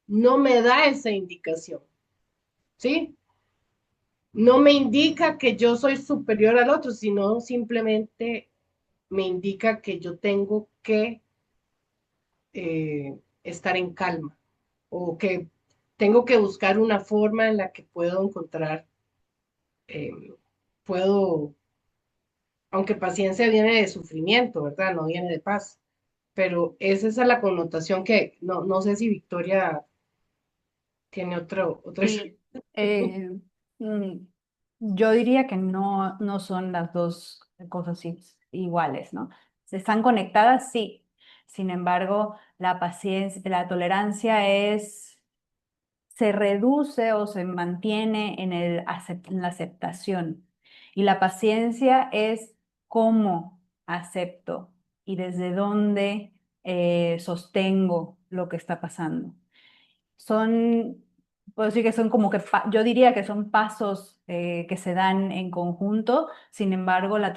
no me da esa indicación, ¿sí? No me indica que yo soy superior al otro, sino simplemente me indica que yo tengo que estar en calma o que tengo que buscar una forma en la que puedo encontrar, eh, puedo, aunque paciencia viene de sufrimiento, ¿verdad? No viene de paz, pero esa es la connotación que no sé si Victoria tiene otro. Sí, eh, mm, yo diría que no, no son las dos cosas iguales, ¿no? Están conectadas, sí. Sin embargo, la paciencia, la tolerancia se reduce o se mantiene en en la aceptación. Y la paciencia es cómo acepto y desde dónde sostengo lo que está pasando. Son, puedo decir que son como que, yo diría que son pasos que se dan en conjunto. Sin embargo, la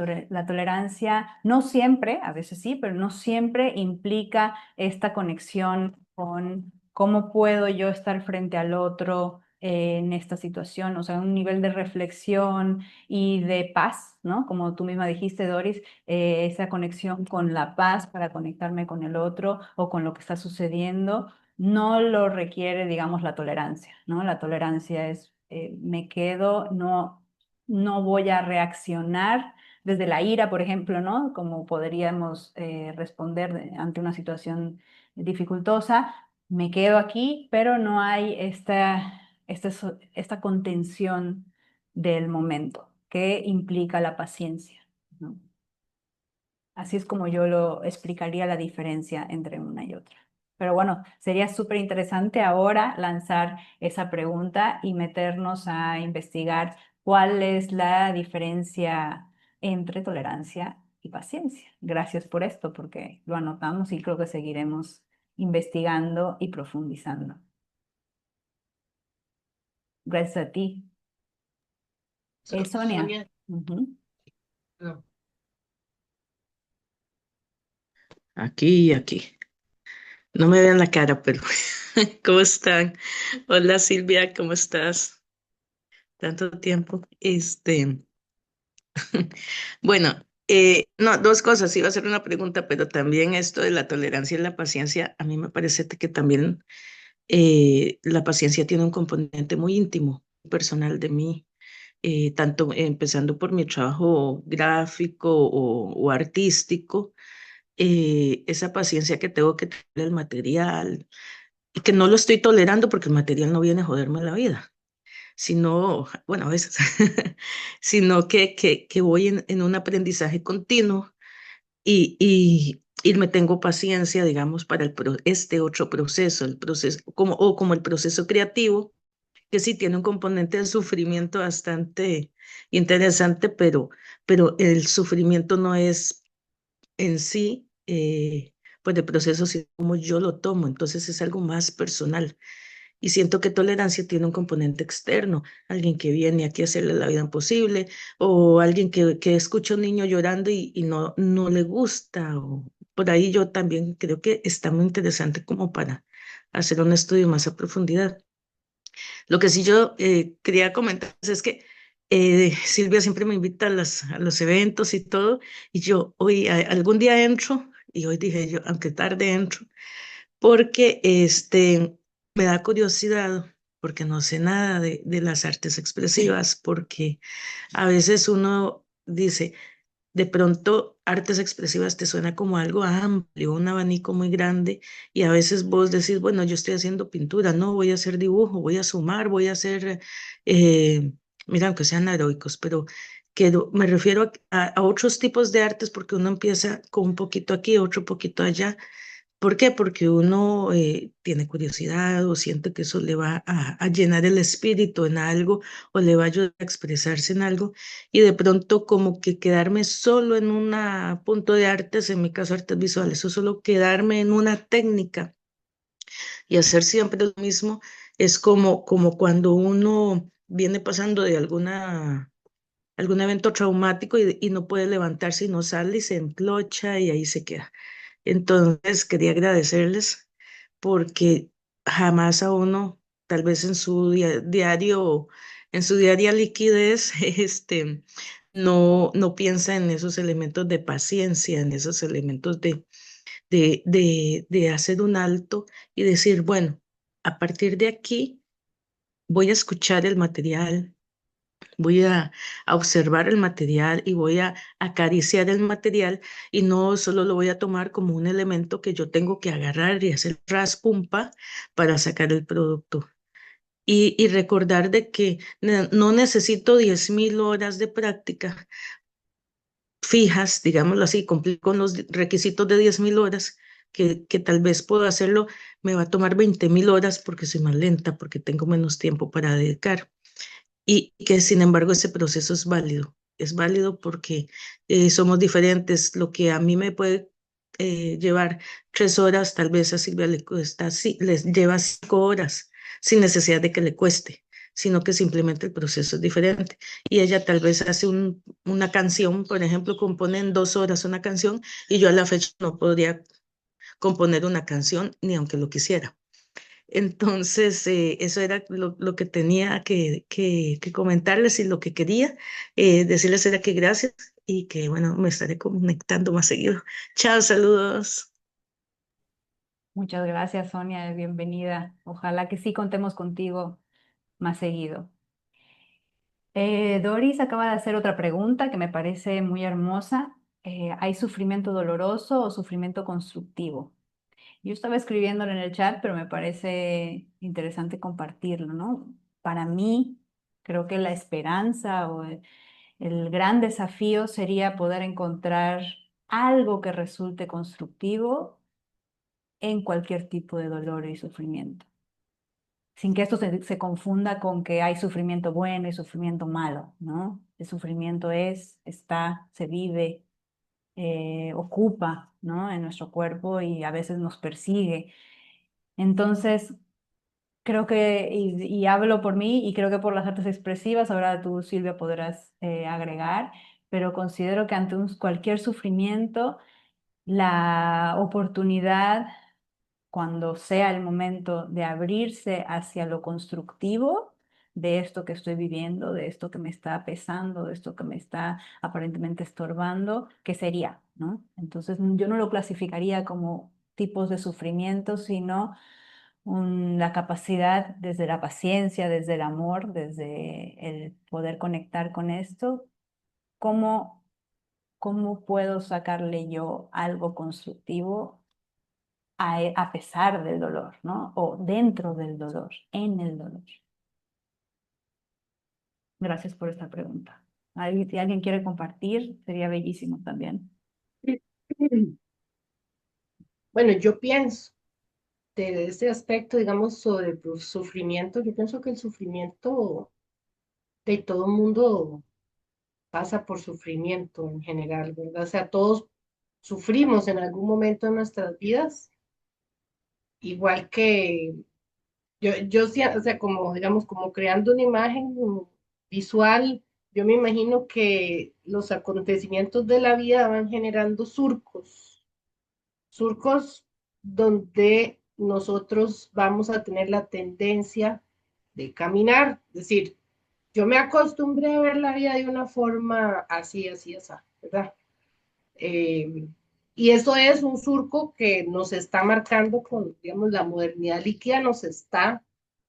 tolerancia no siempre, a veces sí, pero no siempre implica esta conexión con cómo puedo yo estar frente al otro en esta situación, o sea, un nivel de reflexión y de paz, ¿no? Como tú misma dijiste, Doris, esa conexión con la paz para conectarme con el otro o con lo que está sucediendo no lo requiere, digamos, la tolerancia, ¿no? La tolerancia es, me quedo, no, no voy a reaccionar desde la ira, por ejemplo, ¿no? Como podríamos responder ante una situación dificultosa, me quedo aquí, pero no hay esta contención del momento que implica la paciencia, ¿no? Así es como yo lo explicaría la diferencia entre una y otra. Pero bueno, sería súper interesante ahora lanzar esa pregunta y meternos a investigar cuál es la diferencia entre tolerancia y paciencia. Gracias por esto, porque lo anotamos y creo que seguiremos investigando y profundizando. Gracias a ti. Sonia. Sonia, Ujú. no. Aquí y aquí. No me vean la cara, pero ¿cómo están? Hola Silvia, ¿cómo estás? Tanto tiempo. Bueno, no, dos cosas. Iba a hacer una pregunta, pero también esto de la tolerancia y la paciencia, a mí me parece que también la paciencia tiene un componente muy íntimo, personal de mí, tanto empezando por mi trabajo gráfico o artístico, esa paciencia que tengo que tener el material y que no lo estoy tolerando porque el material no viene a joderme la vida, sino, bueno, a veces, sino que voy en un aprendizaje continuo y me tengo paciencia, digamos, para este otro proceso, el proceso, como el proceso creativo, que sí tiene un componente de sufrimiento bastante interesante, pero el sufrimiento no es en sí, pues de proceso, sino como yo lo tomo, entonces es algo más personal. Y siento que tolerancia tiene un componente externo, alguien que viene aquí a hacerle la vida imposible, o alguien que escucha a un niño llorando y no le gusta, o por ahí yo también creo que está muy interesante como para hacer un estudio más a profundidad. Lo que sí yo quería comentar es que Silvia siempre me invita a los eventos y todo, y yo hoy algún día entro, y hoy dije yo, aunque tarde entro, porque me da curiosidad, porque no sé nada de las artes expresivas, porque a veces uno dice, de pronto artes expresivas te suena como algo amplio, un abanico muy grande, y a veces vos decís, bueno, yo estoy haciendo pintura, no, voy a hacer dibujo, voy a sumar, voy a hacer, eh, mira, aunque sean heroicos, pero me refiero a otros tipos de artes porque uno empieza con un poquito aquí, otro poquito allá. ¿Por qué? Porque uno tiene curiosidad o siente que eso le va a llenar el espíritu en algo o le va a ayudar a expresarse en algo y de pronto como que quedarme solo en un punto de artes, en mi caso artes visuales, o solo quedarme en una técnica y hacer siempre lo mismo, es como cuando uno viene pasando de algún evento traumático y no puede levantarse y no sale y se enclocha y ahí se queda. Entonces, quería agradecerles porque jamás a uno, tal vez en su diario, en su diaria liquidez, no piensa en esos elementos de paciencia, en esos elementos de hacer un alto y decir, bueno, a partir de aquí voy a escuchar el material, voy a observar el material y voy a acariciar el material y no solo lo voy a tomar como un elemento que yo tengo que agarrar y hacer raspumpa para sacar el producto. Y recordar de que no necesito 10.000 horas de práctica fijas, digámoslo así, cumplir con los requisitos de 10.000 horas, que tal vez puedo hacerlo, me va a tomar 20.000 horas porque soy más lenta, porque tengo menos tiempo para dedicar y que sin embargo ese proceso es válido porque somos diferentes. Lo que a mí me puede llevar 3 horas, tal vez a Silvia le cuesta, sí, les lleva 5 horas, sin necesidad de que le cueste, sino que simplemente el proceso es diferente. Y ella tal vez hace una canción, por ejemplo, compone en 2 horas una canción y yo a la fecha no podría componer una canción ni aunque lo quisiera. Entonces, eso era lo que tenía que comentarles y lo que quería decirles era que gracias y que, bueno, me estaré conectando más seguido. Chao, saludos. Muchas gracias, Sonia, bienvenida. Ojalá que sí contemos contigo más seguido. Doris acaba de hacer otra pregunta que me parece muy hermosa. ¿Hay sufrimiento doloroso o sufrimiento constructivo? Yo estaba escribiéndolo en el chat, pero me parece interesante compartirlo, ¿no? Para mí, creo que la esperanza o el gran desafío sería poder encontrar algo que resulte constructivo en cualquier tipo de dolor y sufrimiento, sin que esto se confunda con que hay sufrimiento bueno y sufrimiento malo, ¿no? El sufrimiento está, se vive, ocupa, ¿no? En nuestro cuerpo y a veces nos persigue. Entonces, creo que, y hablo por mí y creo que por las artes expresivas, ahora tú, Silvia, podrás agregar, pero considero que ante cualquier sufrimiento la oportunidad, cuando sea el momento de abrirse hacia lo constructivo de esto que estoy viviendo, de esto que me está pesando, de esto que me está aparentemente estorbando, ¿qué sería, no? Entonces, yo no lo clasificaría como tipos de sufrimiento, sino la capacidad desde la paciencia, desde el amor, desde el poder conectar con esto, cómo, cómo puedo sacarle yo algo constructivo a pesar del dolor, ¿no? O dentro del dolor, en el dolor. Gracias por esta pregunta. Si alguien quiere compartir, sería bellísimo también. Bueno, yo pienso de ese aspecto, digamos, sobre el sufrimiento, yo pienso que el sufrimiento de todo el mundo pasa por sufrimiento en general, ¿verdad? O sea, todos sufrimos en algún momento de nuestras vidas, igual que yo sí, o sea, como, digamos, como creando una imagen visual, yo me imagino que los acontecimientos de la vida van generando surcos donde nosotros vamos a tener la tendencia de caminar, es decir, yo me acostumbré a ver la vida de una forma así, así, así, ¿verdad? Eh, y eso es un surco que nos está marcando con, digamos, la modernidad líquida nos está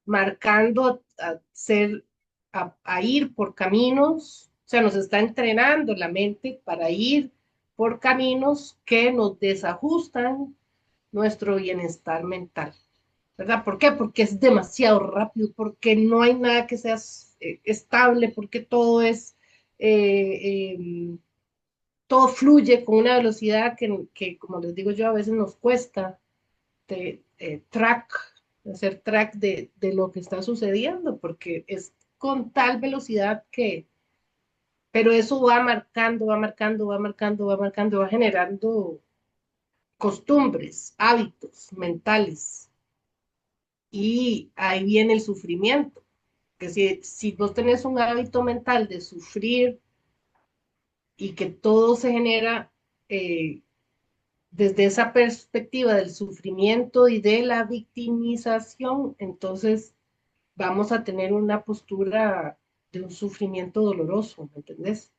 marcando a ser, a ir por caminos, o sea, nos está entrenando la mente para ir por caminos que nos desajustan nuestro bienestar mental, ¿verdad? ¿Por qué? Porque es demasiado rápido, porque no hay nada que sea estable, porque todo es todo fluye con una velocidad que, como les digo yo, a veces nos cuesta track, hacer track de lo que está sucediendo, porque es con tal velocidad que, pero eso va marcando, va marcando, va marcando, va marcando, va generando costumbres, hábitos mentales, y ahí viene el sufrimiento, que si vos tenés un hábito mental de sufrir y que todo se genera desde esa perspectiva del sufrimiento y de la victimización, entonces vamos a tener una postura de un sufrimiento doloroso, ¿me entendés?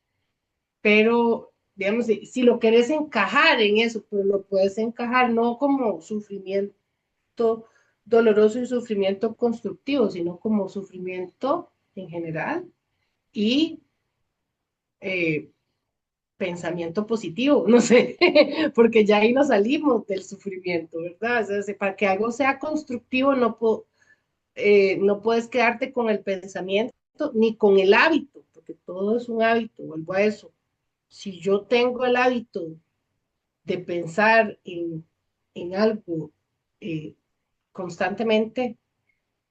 Pero, digamos, si lo querés encajar en eso, pues lo puedes encajar no como sufrimiento doloroso y sufrimiento constructivo, sino como sufrimiento en general y eh, pensamiento positivo, no sé, porque ya ahí nos salimos del sufrimiento, ¿verdad? O sea, para que algo sea constructivo no puedes quedarte con el pensamiento ni con el hábito, porque todo es un hábito, vuelvo a eso. Si yo tengo el hábito de pensar en algo eh, constantemente,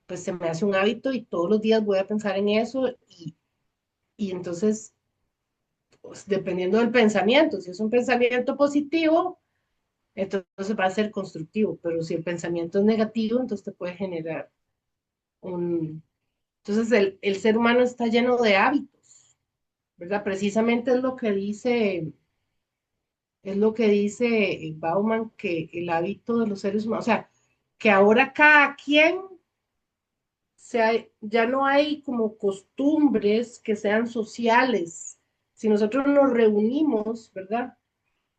pues se me hace un hábito y todos los días voy a pensar en eso y entonces, pues, dependiendo del pensamiento, si es un pensamiento positivo, entonces va a ser constructivo, pero si el pensamiento es negativo, entonces te puede generar un... Entonces el ser humano está lleno de hábitos, ¿verdad? Precisamente es lo que dice Bauman, que el hábito de los seres humanos, o sea, que ahora cada quien, ya no hay como costumbres que sean sociales. Si nosotros nos reunimos, ¿verdad?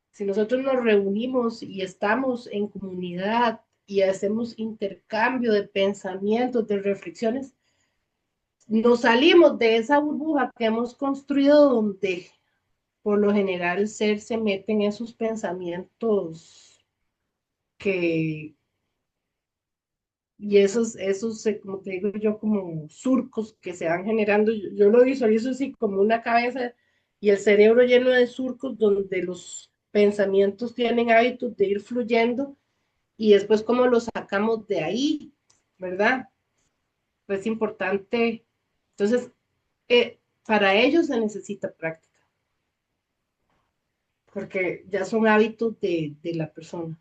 Si nosotros nos reunimos y estamos en comunidad y hacemos intercambio de pensamientos, de reflexiones, nos salimos de esa burbuja que hemos construido donde por lo general el ser se mete en esos pensamientos que, y como te digo yo, como surcos que se van generando, yo lo visualizo así como una cabeza y el cerebro lleno de surcos donde los pensamientos tienen hábitos de ir fluyendo y después cómo lo sacamos de ahí, ¿verdad? Pues importante. Entonces, para ellos se necesita práctica, porque ya son hábitos de la persona.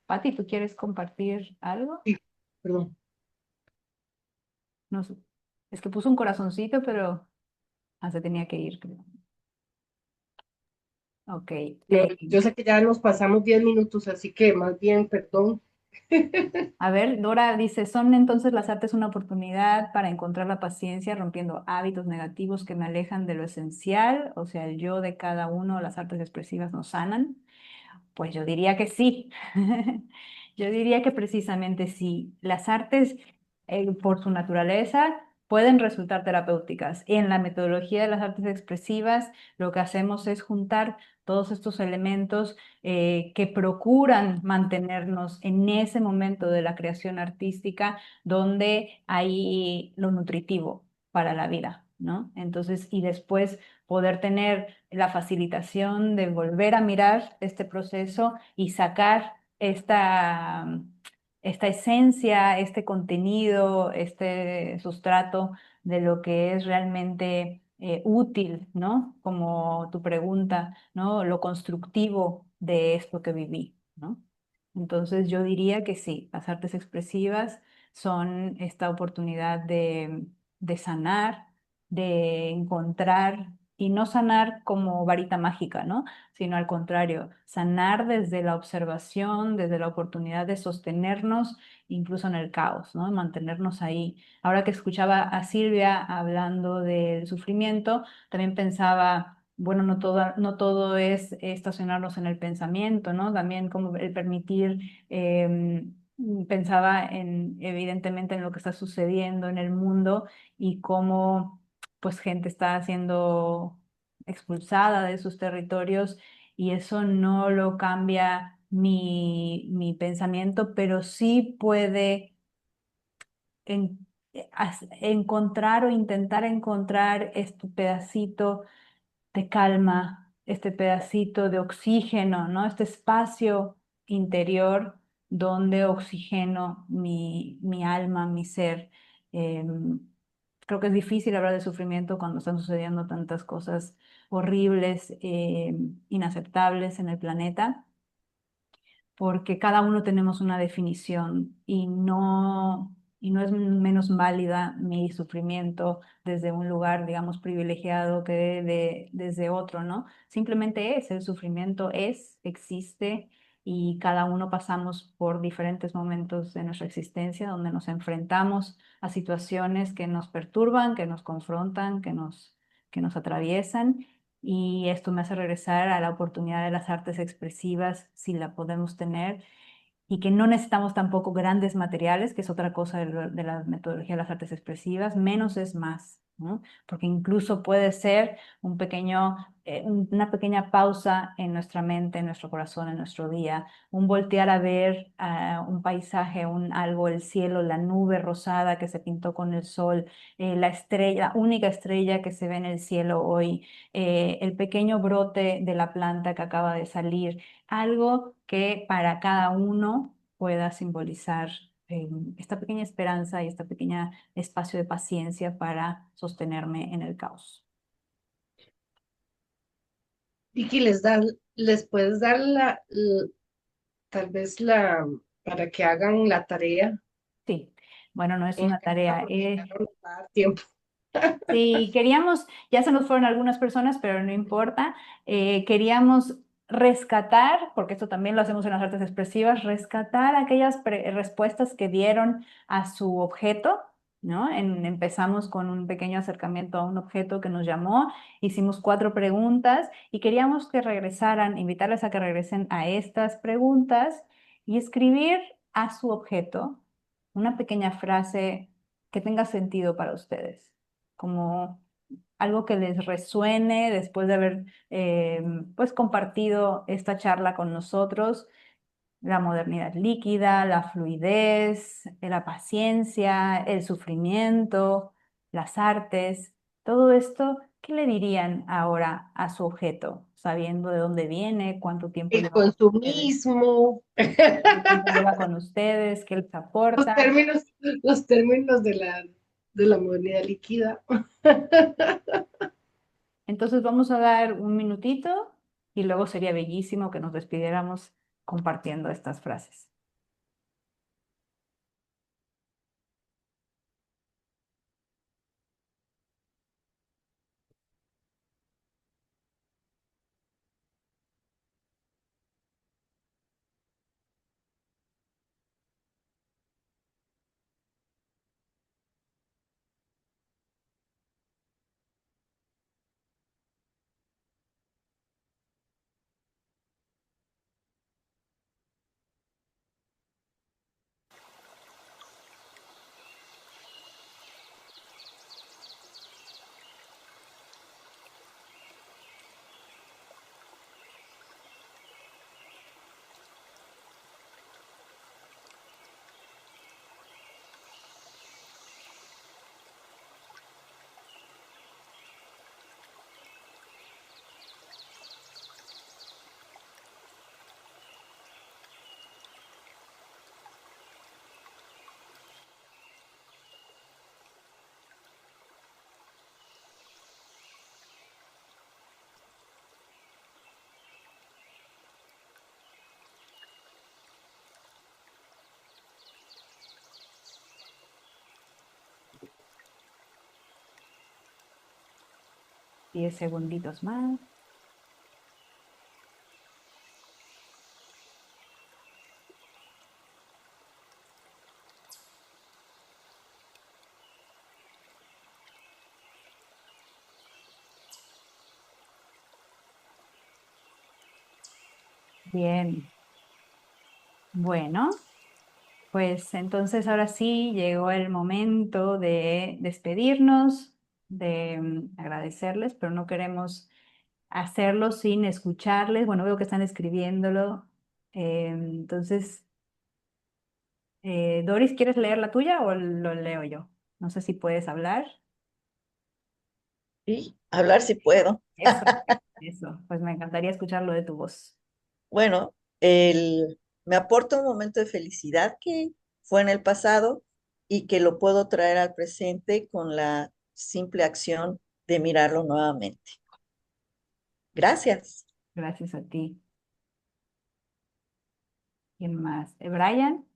Pati, ¿tú quieres compartir algo? Sí, perdón. No sé. Es que puso un corazoncito, pero se tenía que ir, creo. Ok. Yo sé que ya nos pasamos 10 minutos, así que más bien, perdón. A ver, Dora dice, ¿son entonces las artes una oportunidad para encontrar la paciencia rompiendo hábitos negativos que me alejan de lo esencial? O sea, el yo de cada uno, las artes expresivas nos sanan. Pues yo diría que sí. Yo diría que precisamente sí. Las artes, por su naturaleza, pueden resultar terapéuticas. Y en la metodología de las artes expresivas, lo que hacemos es juntar todos estos elementos que procuran mantenernos en ese momento de la creación artística donde hay lo nutritivo para la vida, ¿no? Entonces, y después poder tener la facilitación de volver a mirar este proceso y sacar esta esencia, este contenido, este sustrato de lo que es realmente útil, ¿no? Como tu pregunta, ¿no? Lo constructivo de esto que viví, ¿no? Entonces yo diría que sí, las artes expresivas son esta oportunidad de sanar, de encontrar y no sanar como varita mágica, ¿no? Sino al contrario, sanar desde la observación, desde la oportunidad de sostenernos incluso en el caos, ¿no? Mantenernos ahí. Ahora que escuchaba a Silvia hablando del sufrimiento, también pensaba, bueno, no todo es estacionarnos en el pensamiento, ¿no? También como el permitir pensaba evidentemente en lo que está sucediendo en el mundo y cómo pues gente está siendo expulsada de sus territorios y eso no lo cambia mi pensamiento, pero sí puede encontrar o intentar encontrar este pedacito de calma, este pedacito de oxígeno, ¿no? Este espacio interior donde oxigeno mi alma, mi ser. Em, Creo que es difícil hablar de sufrimiento cuando están sucediendo tantas cosas horribles, inaceptables en el planeta porque cada uno tenemos una definición y no es menos válida mi sufrimiento desde un lugar, digamos, privilegiado que desde otro, ¿no? Simplemente es, el sufrimiento es, existe y cada uno pasamos por diferentes momentos de nuestra existencia donde nos enfrentamos a situaciones que nos perturban, que nos confrontan, que nos atraviesan y esto me hace regresar a la oportunidad de las artes expresivas, si la podemos tener, y que no necesitamos tampoco grandes materiales, que es otra cosa de la metodología de las artes expresivas, menos es más, ¿no? Porque incluso puede ser una pequeña pausa en nuestra mente, en nuestro corazón, en nuestro día, un voltear a ver un paisaje, algo, el cielo, la nube rosada que se pintó con el sol, la estrella, la única estrella que se ve en el cielo hoy, el pequeño brote de la planta que acaba de salir, algo que para cada uno pueda simbolizar esta pequeña esperanza y este pequeño espacio de paciencia para sostenerme en el caos. Vicky, les puedes dar tal vez para que hagan la tarea Sí, bueno, no es en una casa tarea. porque ya no nos va a dar tiempo. Sí, queríamos, ya se nos fueron algunas personas, pero no importa, queríamos rescatar, porque esto también lo hacemos en las artes expresivas, rescatar aquellas respuestas que dieron a su objeto, ¿no? Empezamos con un pequeño acercamiento a un objeto que nos llamó, hicimos 4 preguntas y queríamos que regresaran, invitarles a que regresen a estas preguntas y escribir a su objeto una pequeña frase que tenga sentido para ustedes como algo que les resuene después de haber pues compartido esta charla con nosotros, la modernidad líquida, la fluidez, la paciencia, el sufrimiento, las artes, todo esto, ¿qué le dirían ahora a su objeto, sabiendo de dónde viene, cuánto tiempo El lleva con ustedes? consumismo, ¿Cuánto tiempo lleva con ustedes? ¿Qué les los aporta? términos, los términos de la moneda líquida. Entonces vamos a dar un minutito y luego sería bellísimo que nos despidiéramos compartiendo estas frases. 10 segunditos más. Bien. Bueno, pues entonces ahora sí llegó el momento de despedirnos, de agradecerles, pero no queremos hacerlo sin escucharles. Bueno, veo que están escribiéndolo. Entonces, Doris, ¿quieres leer la tuya o lo leo yo? No sé si puedes hablar. Sí, hablar si puedo. Eso, eso. Pues me encantaría escucharlo de tu voz. Bueno, me aporta un momento de felicidad que fue en el pasado y que lo puedo traer al presente con la simple acción de mirarlo nuevamente. Gracias. Gracias a ti. ¿Quién más? Brian.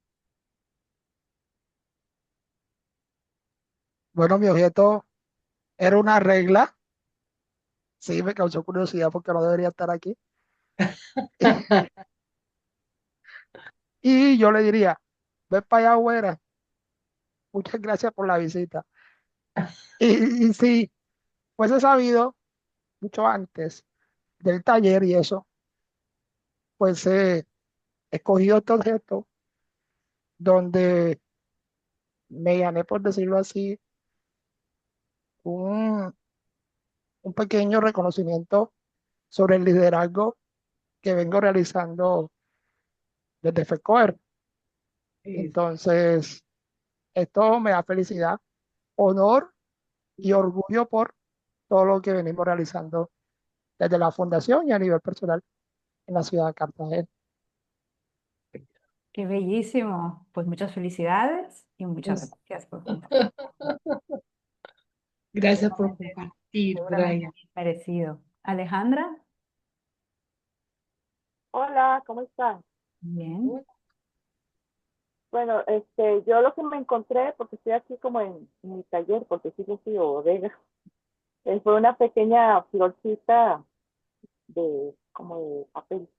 Bueno, mi objeto era una regla. Sí, me causó curiosidad porque no debería estar aquí. Y yo le diría, ve para allá, güera. Muchas gracias por la visita. Y si fuese sabido mucho antes del taller y eso, pues he escogido este objeto donde me gané, por decirlo así, un, un pequeño reconocimiento sobre el liderazgo que vengo realizando desde FECOER. Es- Entonces, esto me da felicidad, honor y orgullo por todo lo que venimos realizando desde la fundación y a nivel personal en la ciudad de Cartagena. Qué bellísimo. Pues muchas felicidades y muchas es- gracias por compartir. Gracias por Seguramente, compartir, seguramente Brian. bien merecido. Alejandra, Hola, ¿cómo están? bien. Bueno, yo lo que me encontré, porque estoy aquí como en mi taller, porque sí lo sigo bodega, fue una pequeña florcita como de papel.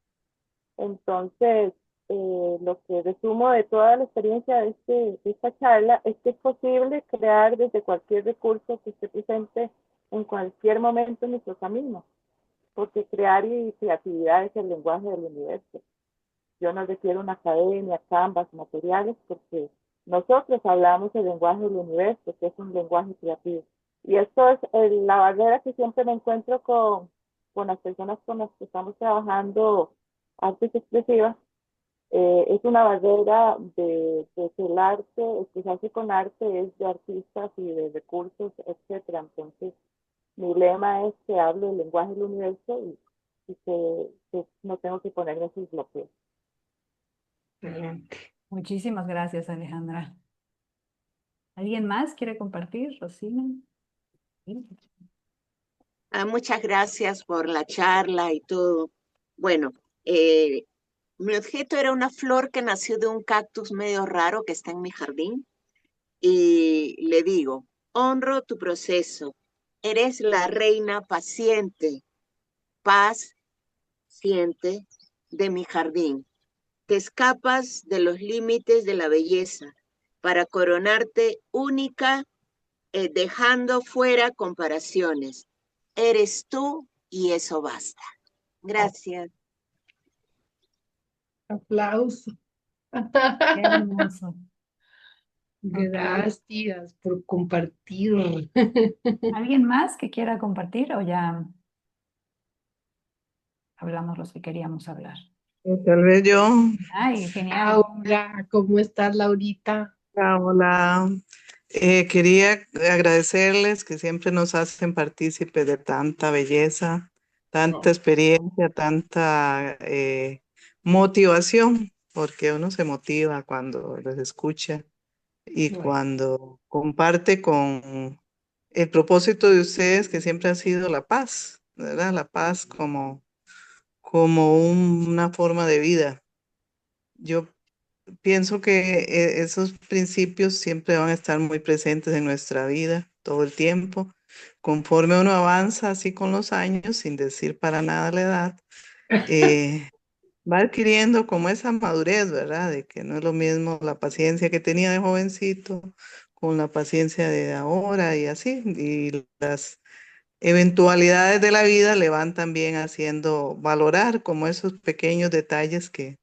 Entonces, lo que resumo de toda la experiencia de esta charla es que es posible crear desde cualquier recurso que esté presente en cualquier momento en nuestro camino, porque crear y creatividad es el lenguaje del universo. Yo no requiero una academia, canvas, materiales, porque nosotros hablamos el lenguaje del universo, que es un lenguaje creativo. Y esto es la barrera que siempre me encuentro con las personas con las que estamos trabajando artes expresivas. Es una barrera de que el arte, expresarse con arte es de artistas y de recursos, etcétera. Entonces, mi lema es que hablo el lenguaje del universo y que no tengo que ponerme esos bloqueos. Adelante. Muchísimas gracias, Alejandra. ¿Alguien más quiere compartir, Rosina? Sí. Muchas gracias por la charla y todo. Bueno, eh, mi objeto era una flor que nació de un cactus medio raro que está en mi jardín y le digo, honro tu proceso, eres la reina paciente, paciente de mi jardín. Te escapas de los límites de la belleza para coronarte única, dejando fuera comparaciones. Eres tú y eso basta. Gracias. Aplauso. Qué hermoso. Ok. Gracias por compartir. ¿Alguien más que quiera compartir o ya hablamos los que queríamos hablar? Tal vez yo. Ay, genial. Laura, ¿cómo estás, Laurita? Hola. Quería agradecerles que siempre nos hacen partícipes de tanta belleza, tanta No, experiencia, tanta motivación, porque uno se motiva cuando los escucha y bueno, cuando comparte con el propósito de ustedes, que siempre ha sido la paz, ¿verdad? La paz como una forma de vida. Yo pienso que esos principios siempre van a estar muy presentes en nuestra vida todo el tiempo conforme uno avanza así con los años, sin decir para nada la edad, eh, va adquiriendo como esa madurez, ¿verdad? De que no es lo mismo la paciencia que tenía de jovencito con la paciencia de ahora y así. Y las eventualidades de la vida le van también haciendo valorar como esos pequeños detalles que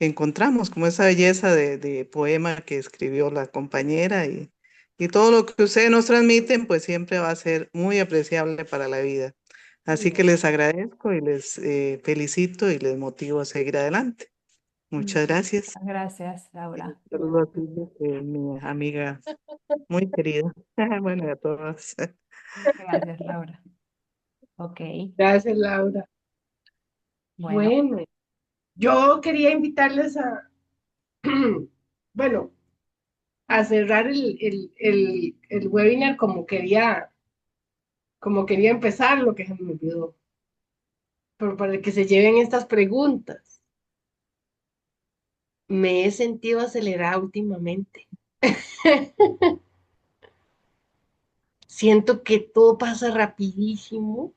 encontramos, como esa belleza de poema que escribió la compañera y todo lo que ustedes nos transmiten, pues siempre va a ser muy apreciable para la vida. Así que les agradezco y les felicito y les motivo a seguir adelante. Muchas gracias. Gracias, Laura. Saludos a Silvia, que es mi amiga muy querida. Bueno, y a todas. Gracias, Laura. Ok, Gracias, Laura. bueno. Bueno, yo quería invitarles a, bueno, a cerrar el webinar como quería empezar, lo que se me olvidó, pero para que se lleven estas preguntas. Me he sentido acelerada últimamente. Siento que todo pasa rapidísimo.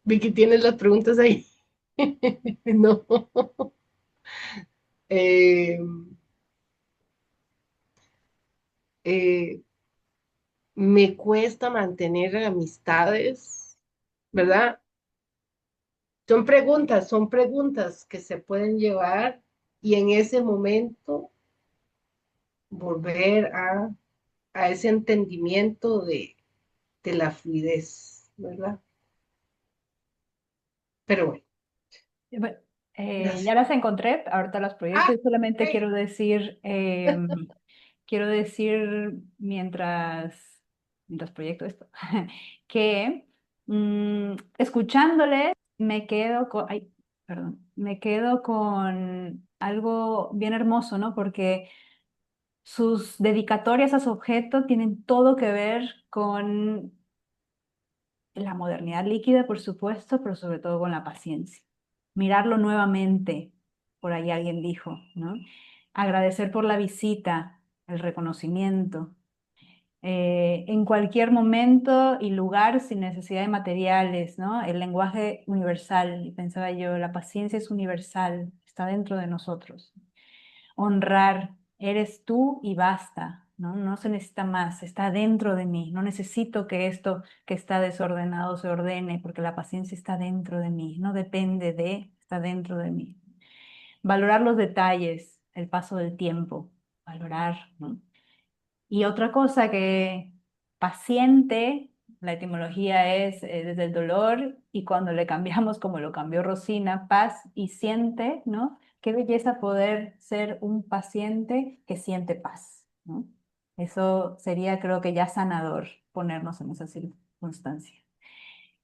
Vi que tienes las preguntas ahí. No. Eh, eh, Me cuesta mantener amistades, ¿verdad? Son preguntas que se pueden llevar y en ese momento volver a ese entendimiento de la fluidez, ¿verdad? Pero bueno, Bueno, ya gracias. las encontré, ahorita las proyecto Ah, y solamente hey. quiero decir mientras proyecto esto, que escuchándole me quedo con, ay, perdón, me quedo con algo bien hermoso, ¿no? Porque sus dedicatorias a su objeto tienen todo que ver con la modernidad líquida, por supuesto, pero sobre todo con la paciencia. Mirarlo nuevamente, por ahí alguien dijo, ¿no? Agradecer por la visita, el reconocimiento. En cualquier momento y lugar sin necesidad de materiales, ¿no? El lenguaje universal, y pensaba yo, la paciencia es universal, está dentro de nosotros. Honrar, eres tú y basta, ¿no? No se necesita más, está dentro de mí. No necesito que esto que está desordenado se ordene, porque la paciencia está dentro de mí, no depende de, está dentro de mí. Valorar los detalles, el paso del tiempo, valorar, ¿no? Y otra cosa que paciente, la etimología es desde el dolor y cuando le cambiamos como lo cambió Rosina, paz y siente, ¿no? Qué belleza poder ser un paciente que siente paz, ¿no? Eso sería, creo que ya sanador ponernos en esa circunstancia.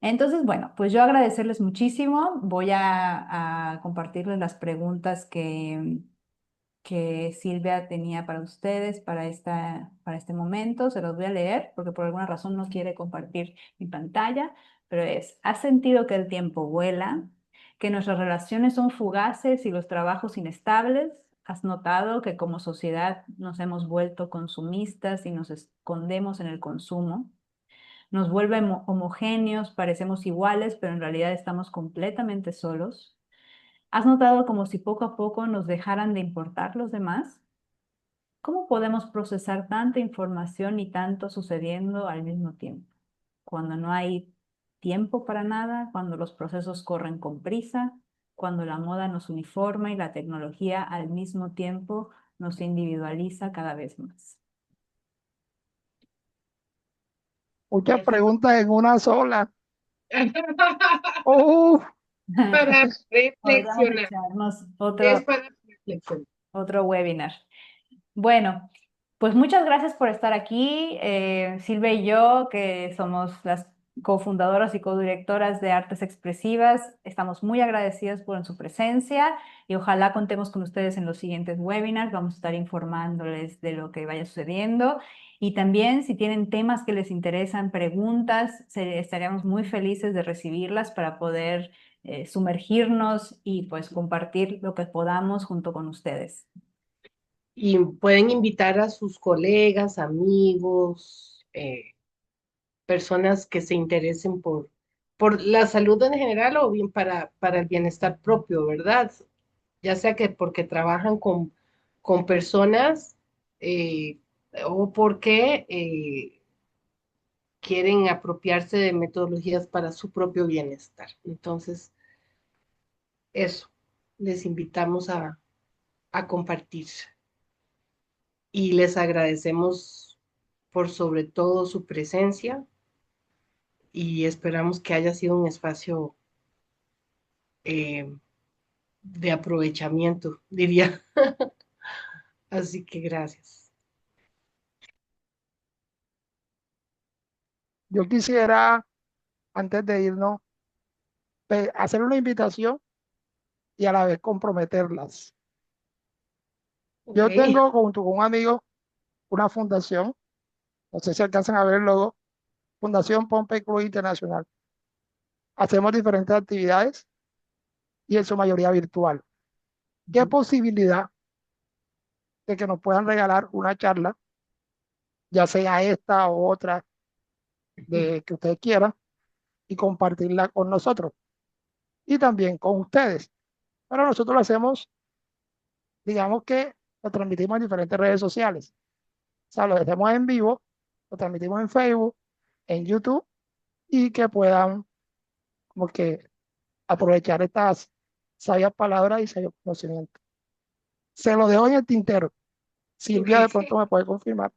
Entonces, bueno, pues yo agradecerles muchísimo. Voy a compartirles las preguntas que Silvia tenía para ustedes para este momento. Se los voy a leer porque por alguna razón no quiere compartir mi pantalla, pero es, ¿has sentido que el tiempo vuela? ¿Que nuestras relaciones son fugaces y los trabajos inestables? ¿Has notado que como sociedad nos hemos vuelto consumistas y nos escondemos en el consumo? Nos vuelve homogéneos, parecemos iguales, pero en realidad estamos completamente solos. ¿Has notado como si poco a poco nos dejaran de importar los demás? ¿Cómo podemos procesar tanta información y tanto sucediendo al mismo tiempo? Cuando no hay tiempo para nada, cuando los procesos corren con prisa, cuando la moda nos uniforma y la tecnología al mismo tiempo nos individualiza cada vez más. Muchas Esa- preguntas en una sola. Oh, Para Podríamos reflexionar. echarnos Es para reflexionar. otro webinar. Bueno, pues muchas gracias por estar aquí. Silvia y yo, que somos las cofundadoras y codirectoras de Artes Expresivas, estamos muy agradecidas por su presencia y ojalá contemos con ustedes en los siguientes webinars. Vamos a estar informándoles de lo que vaya sucediendo. Y también, si tienen temas que les interesan, preguntas, estaríamos muy felices de recibirlas para poder sumergirnos y pues compartir lo que podamos junto con ustedes. Y pueden invitar a sus colegas, amigos, personas que se interesen por la salud en general o bien para el bienestar propio, ¿verdad? Ya sea que porque trabajan con personas eh, o porque quieren apropiarse de metodologías para su propio bienestar. Entonces, eso, les invitamos a compartir y les agradecemos por sobre todo su presencia y esperamos que haya sido un espacio eh, de aprovechamiento, diría. Así que gracias. Yo quisiera, antes de irnos, hacer una invitación y a la vez comprometerlas. Ok, Yo tengo junto con un amigo una fundación, no sé si alcanzan a ver el logo, Fundación Pompey Cruz Internacional. Hacemos diferentes actividades y en su mayoría virtual. ¿Qué posibilidad de que nos puedan regalar una charla, ya sea esta o otra, de que ustedes quieran, y compartirla con nosotros y también con ustedes? Pero nosotros lo hacemos, digamos que lo transmitimos en diferentes redes sociales. O sea, lo hacemos en vivo, lo transmitimos en Facebook, en YouTube, y que puedan como que aprovechar estas sabias palabras y sabios conocimientos. Se lo dejo en el tintero. Silvia de ok. pronto me puede confirmar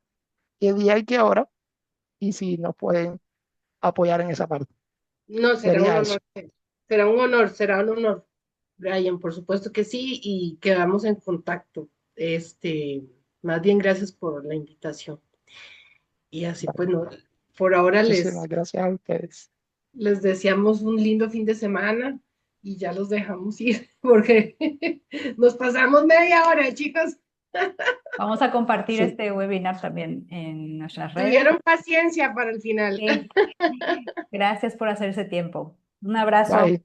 qué día y qué hora y si nos pueden apoyar en esa parte. No, será un Sería eso. honor. Será un honor, Brian, por supuesto que sí, y quedamos en contacto. Más bien gracias por la invitación. Y así pues, no, por ahora Muchísimas gracias a ustedes. les deseamos un lindo fin de semana y ya los dejamos ir porque nos pasamos media hora, chicos. Vamos a compartir Sí, este webinar también en nuestras redes. Tuvieron paciencia para el final. Sí. Gracias por hacerse tiempo. Un abrazo. bye.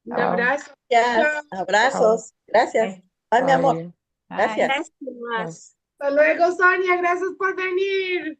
Un Chao, abrazo. Chao. Gracias, chao, abrazos, gracias. Bye. Ay, mi amor, bye. Bye. gracias. Gracias. Hasta luego, Sonia. Gracias por venir.